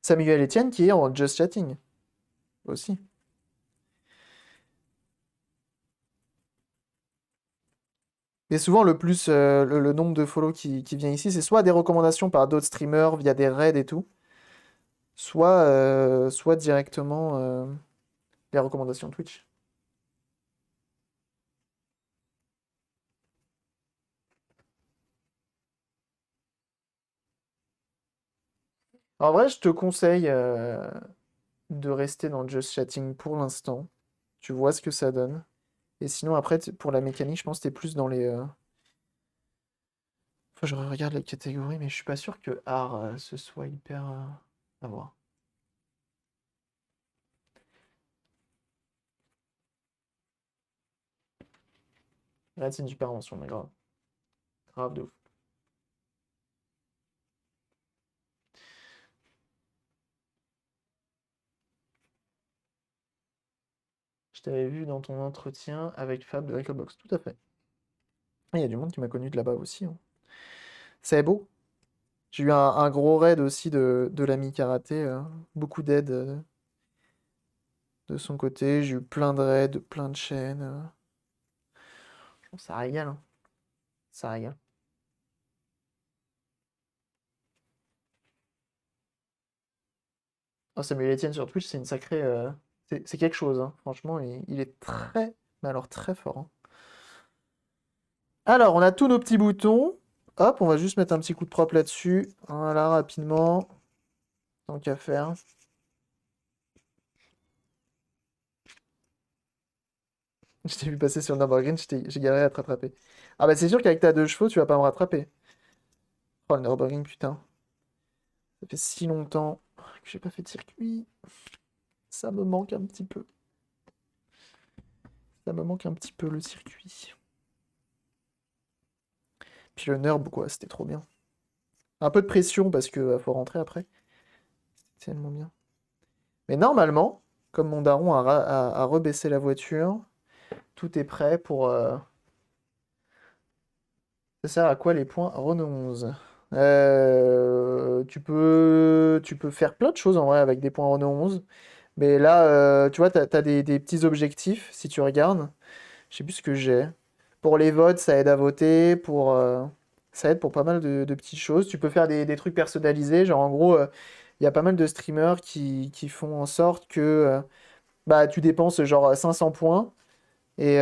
Samuel Etienne qui est en Just Chatting aussi. Et souvent, le nombre de follow qui vient ici, c'est soit des recommandations par d'autres streamers via des raids et tout, soit directement les recommandations Twitch. En vrai, je te conseille de rester dans Just Chatting pour l'instant. Tu vois ce que ça donne. Et sinon, après, pour la mécanique, je pense que t'es plus dans les. Faut que je regarde les catégories, mais je suis pas sûr que art ce soit hyper à voir. Là, c'est une super invention, mais grave. Grave de ouf. Je t'avais vu dans ton entretien avec Fab de Recalbox. Tout à fait. Ah, il y a du monde qui m'a connu de là-bas aussi, hein. C'est beau. J'ai eu un gros raid aussi de l'ami karaté. Beaucoup d'aide de son côté. J'ai eu plein de raids, plein de chaînes. Ça régale, hein. Ça régale. Oh, Samuel Etienne sur Twitch, c'est une sacrée. C'est quelque chose, hein. Franchement, il est très, mais alors très fort, hein. Alors, on a tous nos petits boutons. Hop, on va juste mettre un petit coup de propre là-dessus. Voilà, rapidement. Tant qu'à faire. Je t'ai vu passer sur le Nürburgring, j'ai galéré à te rattraper. Ah bah c'est sûr qu'avec ta deux chevaux, tu vas pas me rattraper. Oh, le Nürburgring, putain. Ça fait si longtemps que j'ai pas fait de circuit. Ça me manque un petit peu. Ça me manque un petit peu le circuit. Puis le Nürb, quoi, c'était trop bien. Un peu de pression parce que faut rentrer après. C'est tellement bien. Mais normalement, comme mon daron a rebaissé la voiture, tout est prêt pour... Ça sert à quoi les points Renault 11? Tu peux faire plein de choses en vrai avec des points Renault 11. Mais là, tu vois, t'as des petits objectifs si tu regardes. Je sais plus ce que j'ai. Pour les votes, ça aide à voter. Ça aide pour pas mal de petites choses. Tu peux faire des trucs personnalisés. Genre, en gros, il y a pas mal de streamers qui font en sorte que bah, tu dépenses genre 500 points et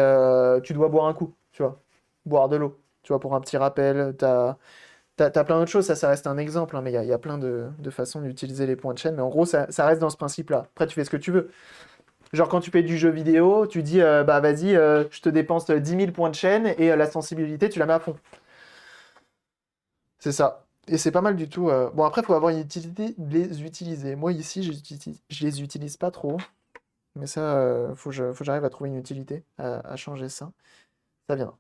tu dois boire un coup, tu vois. Boire de l'eau. Tu vois, pour un petit rappel. T'as plein d'autres choses. Ça reste un exemple, hein, mais il y a plein de façons d'utiliser les points de chaîne. Mais en gros, ça reste dans ce principe-là. Après, tu fais ce que tu veux. Genre quand tu fais du jeu vidéo, tu dis bah vas-y, je te dépense 10 000 points de chaîne et la sensibilité, tu la mets à fond. C'est ça. Et c'est pas mal du tout. Bon après, il faut avoir une utilité de les utiliser. Moi ici, je les utilise pas trop. Mais ça, faut que j'arrive à trouver une utilité, à changer ça. Ça vient.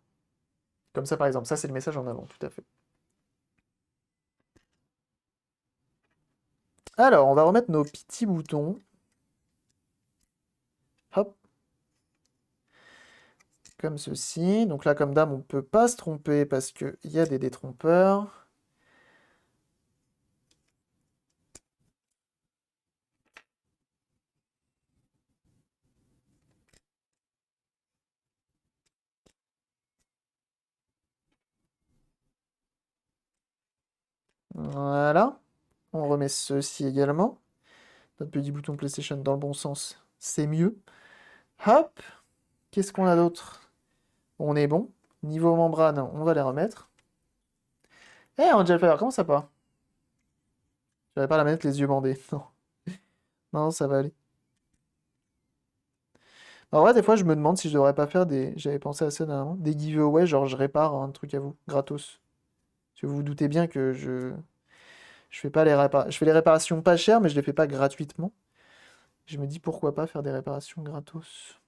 Comme ça par exemple. Ça, c'est le message en avant, tout à fait. Alors, on va remettre nos petits boutons. Hop, comme ceci. Donc là, comme dame, on peut pas se tromper parce qu'il y a des détrompeurs. Voilà. On remet ceci également. Notre petit bouton PlayStation dans le bon sens, c'est mieux. Hop, qu'est-ce qu'on a d'autre? On est bon. Niveau membrane, on va les remettre. Eh, Angel Fire, comment ça va? J'avais pas la manette les yeux bandés. Non, non, ça va aller. En vrai, des fois, je me demande si je devrais pas faire des. J'avais pensé à ça dernièrement. Des giveaways, genre je répare un truc à vous, gratos. Parce que vous vous doutez bien que je fais pas je fais les réparations pas chères, mais je les fais pas gratuitement. Je me dis pourquoi pas faire des réparations gratos.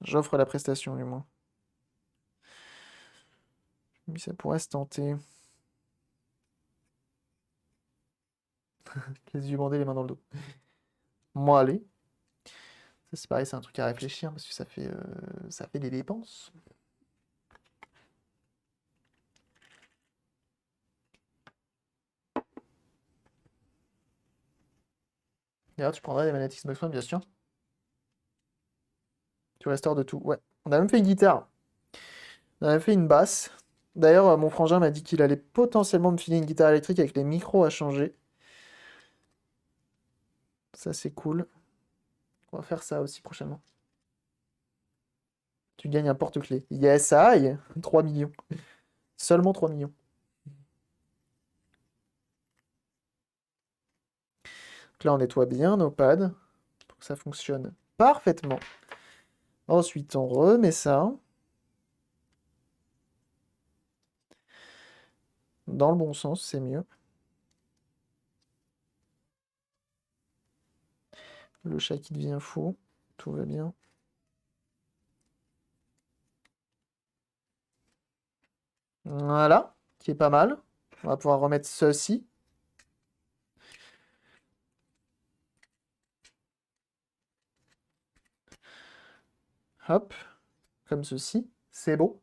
J'offre la prestation, du moins. Mais ça pourrait se tenter. Les yeux bandés, les mains dans le dos. Moi, allez. Ça, c'est pareil, c'est un truc à réfléchir parce que ça fait des dépenses. D'ailleurs, tu prendrais des manettes Xbox One, bien sûr. Tu restaures de tout. Ouais. On a même fait une guitare. On a même fait une basse. D'ailleurs, mon frangin m'a dit qu'il allait potentiellement me filer une guitare électrique avec les micros à changer. Ça, c'est cool. On va faire ça aussi prochainement. Tu gagnes un porte-clés. Yes, aïe! 3 millions. Seulement 3 millions. Donc là, on nettoie bien nos pads pour que ça fonctionne parfaitement. Ensuite, on remet ça dans le bon sens, c'est mieux. Le chat qui devient fou. Tout va bien. Voilà, qui est pas mal. On va pouvoir remettre ceci. Hop, comme ceci. C'est beau.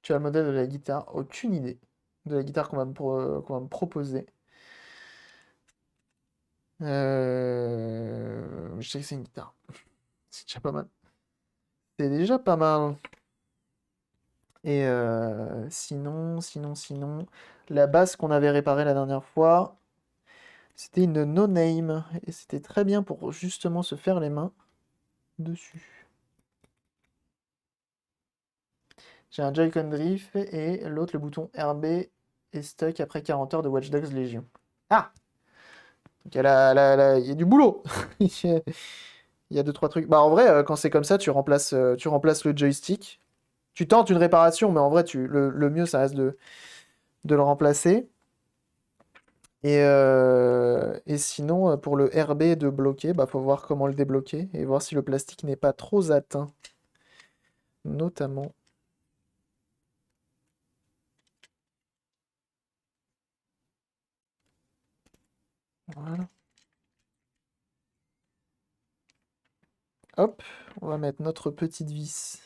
Tu as le modèle de la guitare. Aucune idée de la guitare qu'on va me proposer. Je sais que c'est une guitare. C'est déjà pas mal. C'est déjà pas mal. Et sinon, la basse qu'on avait réparée la dernière fois, c'était une no-name. Et c'était très bien pour justement se faire les mains dessus. J'ai un Joy-Con Drift et l'autre, le bouton RB, est stuck après 40 heures de Watch Dogs Legion. Ah! Donc il y a du boulot! Il y a deux, trois trucs. Bah en vrai, quand c'est comme ça, tu remplaces le joystick. Tu tentes une réparation, mais en vrai, le mieux, ça reste de le remplacer. Et sinon, pour le RB de bloquer, bah faut voir comment le débloquer et voir si le plastique n'est pas trop atteint. Notamment. Voilà. Hop, on va mettre notre petite vis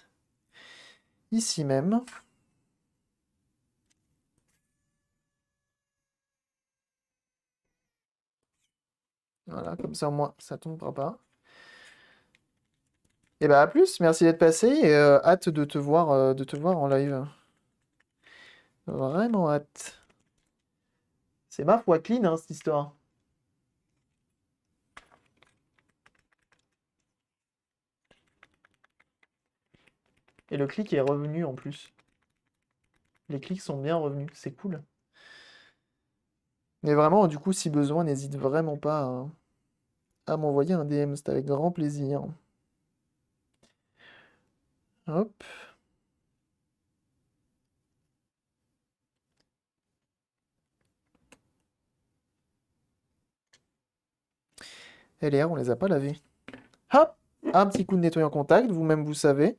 ici même. Voilà, comme ça au moins ça tombera pas. Et bah à plus, merci d'être passé et hâte de te voir en live. Vraiment hâte. C'est ma foi clean hein, cette histoire. Et le clic est revenu en plus. Les clics sont bien revenus, c'est cool. Mais vraiment, du coup, si besoin, n'hésite vraiment pas à m'envoyer un DM, c'est avec grand plaisir. Hop. LR, on les a pas lavés. Hop! Un petit coup de nettoyant contact, vous-même vous savez.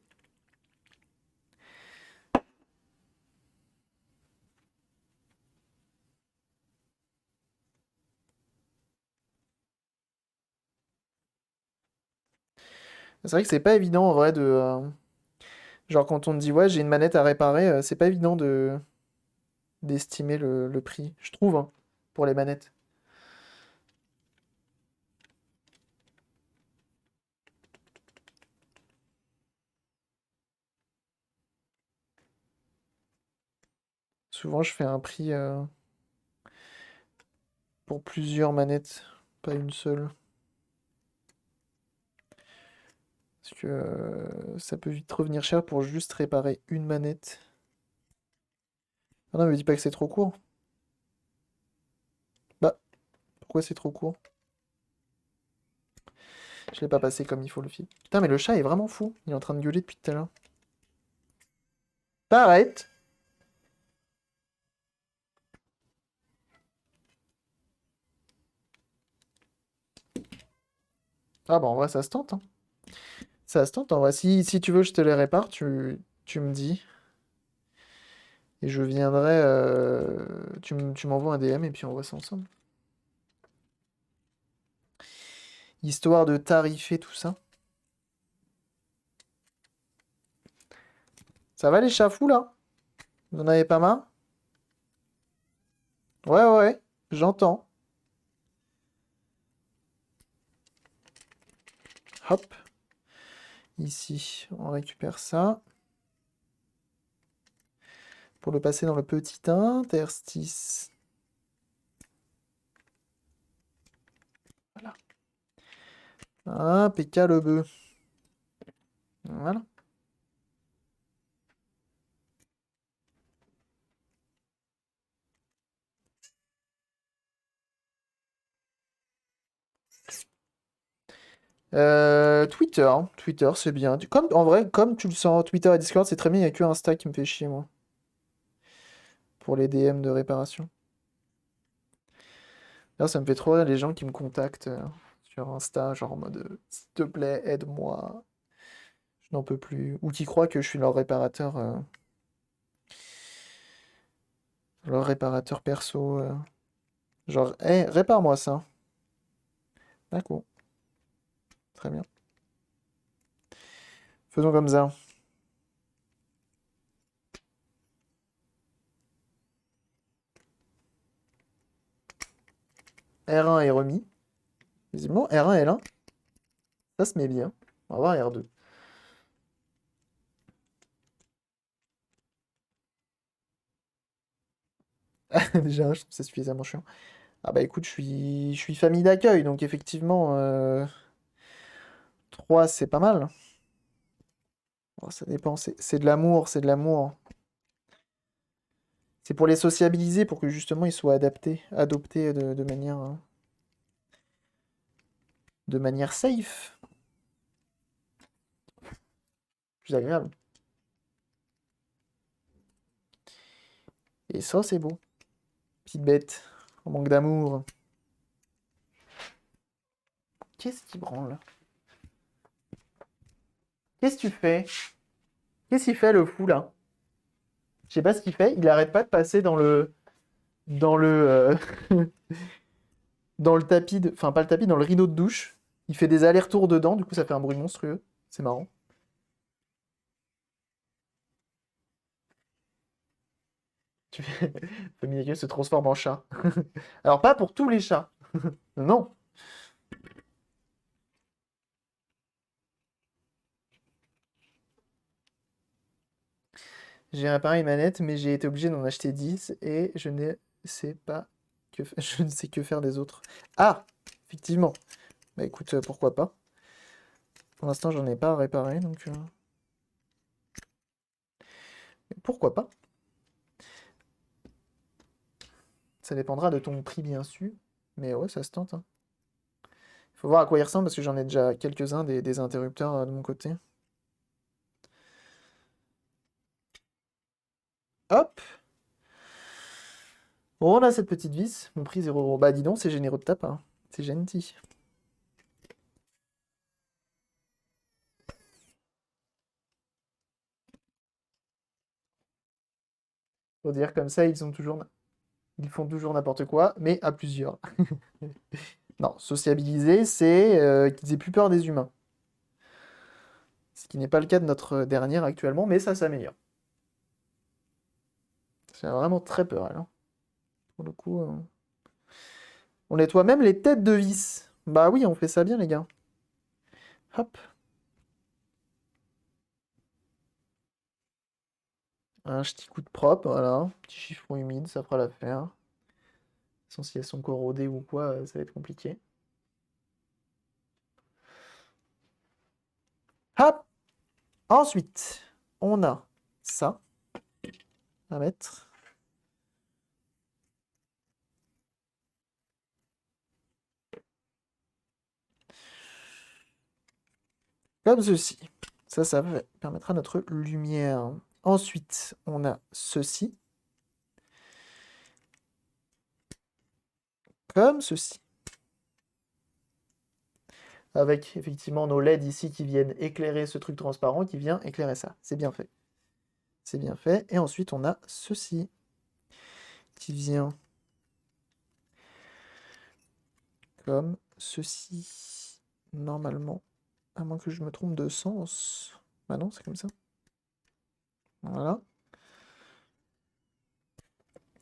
C'est vrai que c'est pas évident en vrai de. Genre quand on te dit ouais j'ai une manette à réparer, c'est pas évident de d'estimer le prix, je trouve, hein, pour les manettes. Souvent je fais un prix pour plusieurs manettes, pas une seule. Parce que ça peut vite revenir cher pour juste réparer une manette. Ah non, mais dis pas que c'est trop court. Bah, pourquoi c'est trop court? Je l'ai pas passé comme il faut le fil. Putain, mais le chat est vraiment fou. Il est en train de gueuler depuis tout à l'heure. T'arrêtes! Ah bah en vrai, ça se tente, hein. Ça se tente, en vrai. Si tu veux, je te les répare, tu me dis. Et je viendrai... tu m'envoies un DM et puis on voit ça ensemble. Histoire de tarifer tout ça. Ça va les chats fous, là? Vous en avez pas marre? Ouais, ouais, ouais. J'entends. Hop. Ici, on récupère ça. Pour le passer dans le petit interstice. Voilà. Impeccable. Voilà. Twitter, hein. Twitter, c'est bien. Comme, en vrai, comme tu le sens, Twitter et Discord, c'est très bien. Il n'y a que Insta qui me fait chier, moi. Pour les DM de réparation. Là, ça me fait trop rire les gens qui me contactent sur Insta, genre en mode s'il te plaît, aide-moi, je n'en peux plus. Ou qui croient que je suis leur réparateur perso. Genre, hé, répare-moi ça. D'accord, très bien. Faisons comme ça. R1 est remis. Visiblement, R1 et L1, ça se met bien. On va voir R2. Déjà, je trouve ça suffisamment chiant. Ah bah écoute, je suis famille d'accueil, donc effectivement, 3 c'est pas mal. Oh, ça dépend, c'est de l'amour, c'est de l'amour. C'est pour les sociabiliser, pour que justement ils soient adoptés de manière safe, plus agréable. Et ça, c'est beau. Petite bête, en manque d'amour. Qu'est-ce qui branle? Qu'est-ce que tu fais? Qu'est-ce qu'il fait le fou là? Je sais pas ce qu'il fait, il arrête pas de passer dans le, dans le tapis, enfin pas le tapis, dans le rideau de douche. Il fait des allers-retours dedans, du coup ça fait un bruit monstrueux. C'est marrant. Tu fais... Famille d'accueil se transforme en chat. Alors pas pour tous les chats. Non. J'ai un appareil manette, mais j'ai été obligé d'en acheter 10 et je ne sais pas je ne sais que faire des autres. Ah! Effectivement. Bah écoute, pourquoi pas. Pour l'instant, j'en ai pas à réparer, donc pourquoi pas. Ça dépendra de ton prix, bien sûr. Mais ouais, ça se tente, hein. Faut voir à quoi il ressemble parce que j'en ai déjà quelques-uns des interrupteurs de mon côté. Hop! Bon, on a cette petite vis. Mon prix 0 €. Bah dis donc, c'est généreux de ta part. C'est gentil. Faut dire comme ça, ils font toujours n'importe quoi, mais à plusieurs. Non, sociabiliser, c'est qu'ils aient plus peur des humains. Ce qui n'est pas le cas de notre dernière actuellement, mais ça s'améliore. C'est vraiment très peur, elle, hein. Pour le coup, on nettoie même les têtes de vis. Bah oui, on fait ça bien, les gars. Hop. Un petit coup de propre, voilà. Petit chiffon humide, ça fera l'affaire. Sans si elles sont corrodées ou quoi, ça va être compliqué. Hop! Ensuite, on a ça à mettre. Comme ceci. Ça permettra notre lumière. Ensuite, on a ceci. Comme ceci. Avec effectivement nos LED ici qui viennent éclairer ce truc transparent qui vient éclairer ça. C'est bien fait. C'est bien fait. Et ensuite, on a ceci qui vient comme ceci. Normalement. À moins que je me trompe de sens. Bah non, c'est comme ça. Voilà.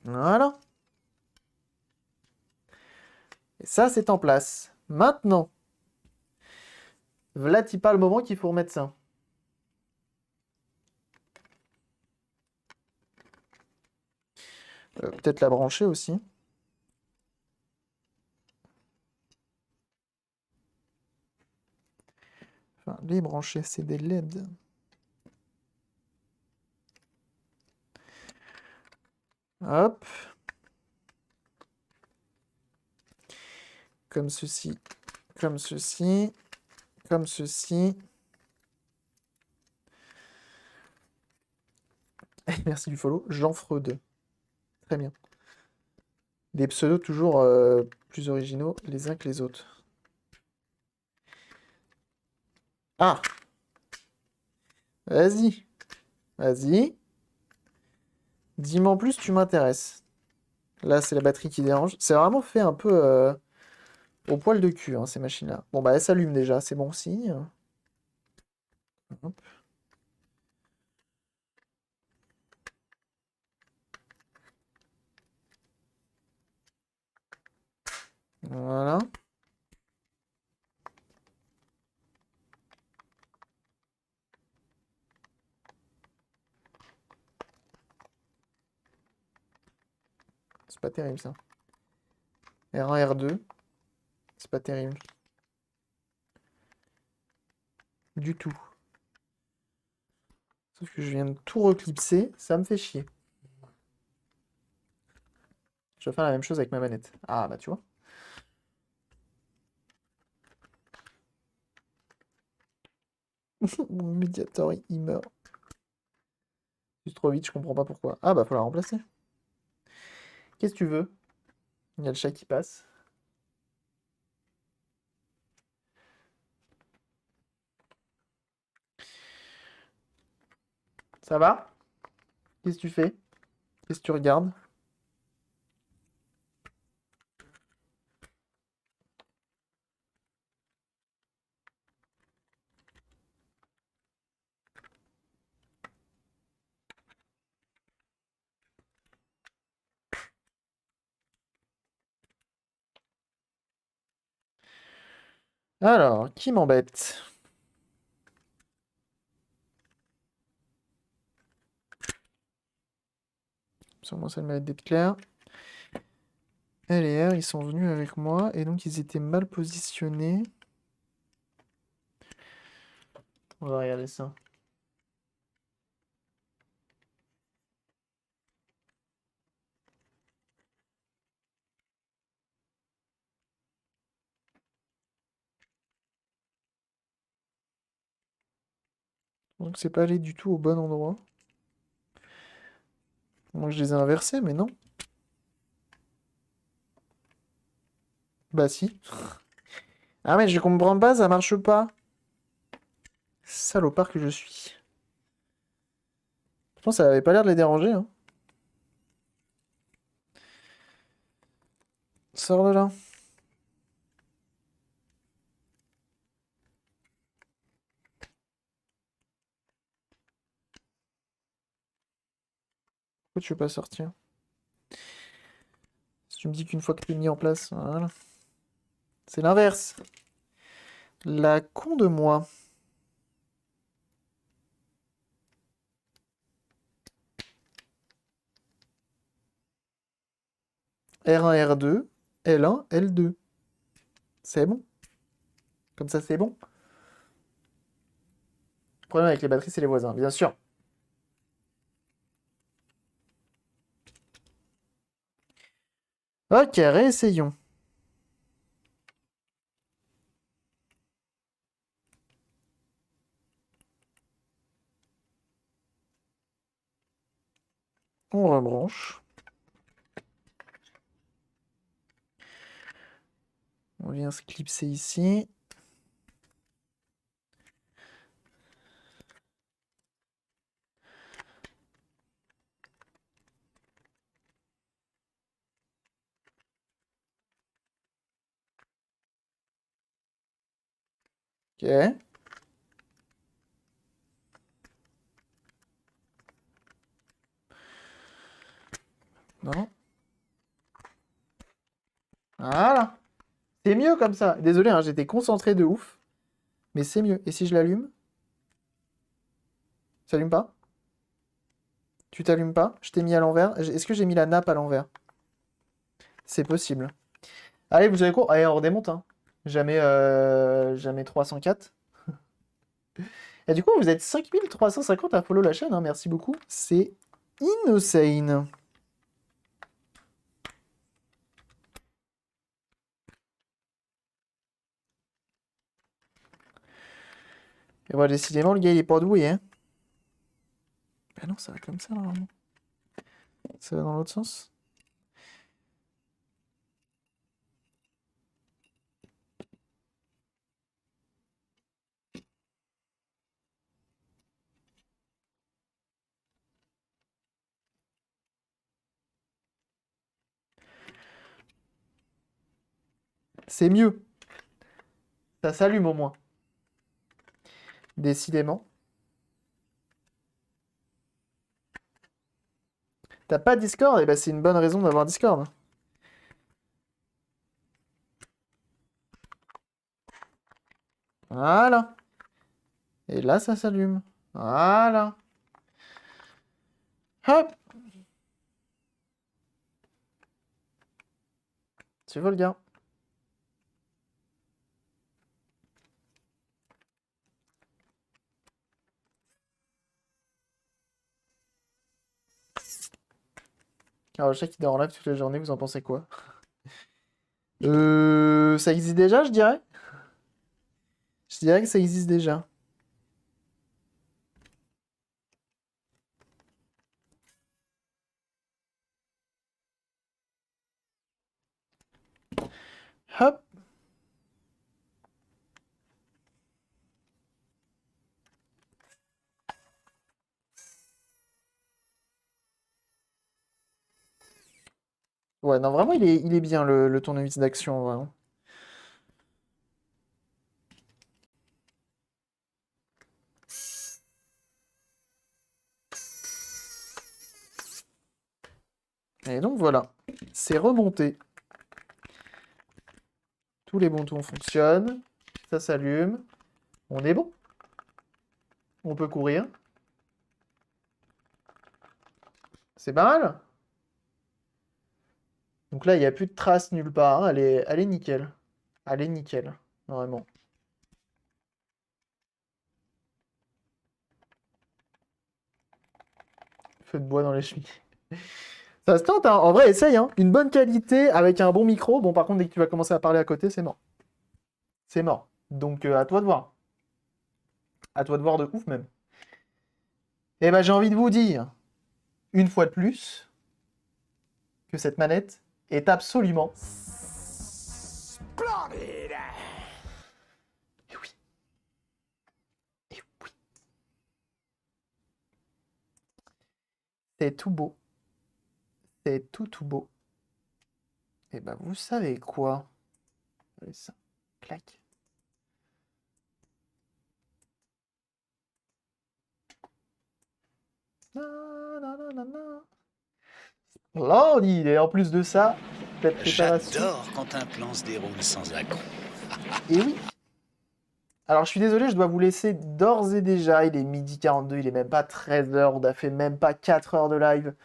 Voilà. Et ça, c'est en place. Maintenant, v'là-t-il pas le moment qu'il faut remettre ça. Peut-être la brancher aussi. Enfin, les brancher, c'est des LED. Hop. Comme ceci. Comme ceci. comme ceci. Merci du follow. Jean Freud. Très bien. Des pseudos toujours plus originaux les uns que les autres. Ah! Vas-y. Vas-y. Dis-moi en plus, tu m'intéresses. Là, c'est la batterie qui dérange. C'est vraiment fait un peu au poil de cul, hein, ces machines-là. Bon, bah, elles s'allument déjà, c'est bon signe. Hop. Voilà. C'est pas terrible, ça. R1, R2. C'est pas terrible. Du tout. Sauf que je viens de tout reclipser, ça me fait chier. Je vais faire la même chose avec ma manette. Ah, bah, tu vois. Mon médiator, il meurt. Juste trop vite, je comprends pas pourquoi. Ah, bah, faut la remplacer. Qu'est-ce que tu veux? Il y a le chat qui passe. Ça va? Qu'est-ce que tu fais? Qu'est-ce que tu regardes? Alors, qui m'embête? Sur moi, ça le mérite d'être clair. L et R, ils sont venus avec moi, et donc ils étaient mal positionnés. On va regarder ça. Donc c'est pas allé du tout au bon endroit. Moi, je les ai inversés, mais non. Bah si. Ah mais je comprends pas, ça marche pas. Salopard que je suis. Pourtant, ça avait pas l'air de les déranger, hein. Sors de là. Pourquoi tu veux pas sortir? Si tu me dis qu'une fois que t'es mis en place, voilà. C'est l'inverse. La con de moi. R1, R2, L1, L2. C'est bon. Comme ça, c'est bon. Le problème avec les batteries, c'est les voisins, bien sûr. Ok, réessayons. On rebranche. On vient se clipser ici. Ok. Non. Voilà. C'est mieux comme ça. Désolé, hein, j'étais concentré de ouf. Mais c'est mieux. Et si je l'allume? Ça allume pas? Tu t'allumes pas? Je t'ai mis à l'envers. Est-ce que j'ai mis la nappe à l'envers? C'est possible. Allez, vous savez quoi? Allez, on redémonte, hein. Jamais, jamais 304. Et du coup, vous êtes 5350 à follow la chaîne, hein. Merci beaucoup. C'est insane. Et voilà, décidément, le gars, il est pas doué, hein. Ben non, ça va comme ça, normalement. Ça va dans l'autre sens. C'est mieux. Ça s'allume au moins. Décidément. T'as pas Discord? Eh ben, c'est une bonne raison d'avoir Discord. Voilà. Et là, ça s'allume. Voilà. Hop. Tu vois le gars. Alors, je sais qu'il est en live toute la journée, vous en pensez quoi? Ça existe déjà, je dirais? Je dirais que ça existe déjà. Hop. Ouais, non, vraiment, il est bien, le tournevis d'action, vraiment. Et donc, voilà. C'est remonté. Tous les boutons fonctionnent. Ça s'allume. On est bon. On peut courir. C'est pas mal. Donc là, il n'y a plus de traces nulle part. Elle est nickel. Elle est nickel. Vraiment. Feu de bois dans les cheminées. Ça se tente, hein. En vrai, essaye, hein. Une bonne qualité avec un bon micro. Bon, par contre, dès que tu vas commencer à parler à côté, c'est mort. C'est mort. Donc, à toi de voir. À toi de voir de ouf, même. Eh ben, j'ai envie de vous dire, une fois de plus, que cette manette est absolument... Splendide! Eh oui. Eh oui. C'est tout beau. C'est tout beau. Eh ben, vous savez quoi? Allez, ça. Clac. Splendide. Et en plus de ça, cette préparation... J'adore quand un plan se déroule sans accroc. Et oui. Alors, je suis désolé, je dois vous laisser d'ores et déjà. Il est midi 42, il est même pas 13 heures. On a fait même pas 4 heures de live.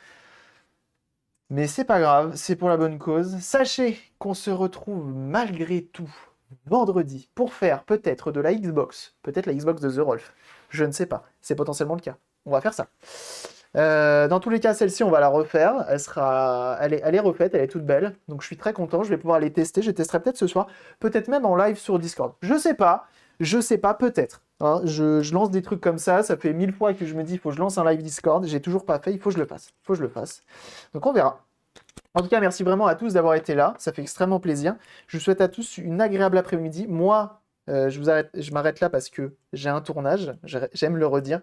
Mais c'est pas grave, c'est pour la bonne cause. Sachez qu'on se retrouve malgré tout vendredi pour faire peut-être de la Xbox. Peut-être la Xbox de The Rolf. Je ne sais pas. C'est potentiellement le cas. On va faire ça. Dans tous les cas, celle-ci, on va la refaire. Elle est refaite, elle est toute belle. Donc je suis très content. Je vais pouvoir les tester. Je testerai peut-être ce soir. Peut-être même en live sur Discord. Je sais pas. Je sais pas, peut-être. Hein, je lance des trucs comme ça. Ça fait 1000 fois que je me dis, il faut que je lance un live Discord. J'ai toujours pas fait. Il faut que je le fasse. Il faut que je le fasse. Donc on verra. En tout cas, merci vraiment à tous d'avoir été là. Ça fait extrêmement plaisir. Je vous souhaite à tous une agréable après-midi. Moi, je m'arrête là parce que j'ai un tournage. J'aime le redire.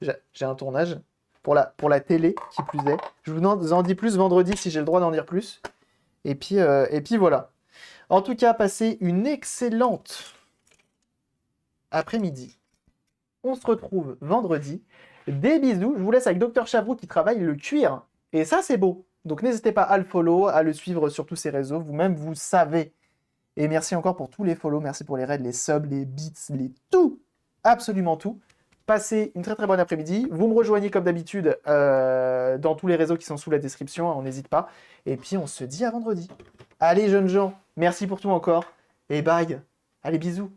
J'ai un tournage pour la télé, qui plus est. Je vous en dis plus vendredi si j'ai le droit d'en dire plus. Et puis voilà. En tout cas, passez une excellente après-midi. On se retrouve vendredi. Des bisous. Je vous laisse avec Dr Chavroux qui travaille le cuir. Et ça, c'est beau. Donc n'hésitez pas à le follow, à le suivre sur tous ses réseaux. Vous-même, vous savez. Et merci encore pour tous les follow. Merci pour les raids, les subs, les beats, les tout. Absolument tout. Passez une très très bonne après-midi. Vous me rejoignez comme d'habitude dans tous les réseaux qui sont sous la description. On n'hésite pas. Et puis on se dit à vendredi. Allez jeunes gens, merci pour tout encore. Et bye. Allez bisous.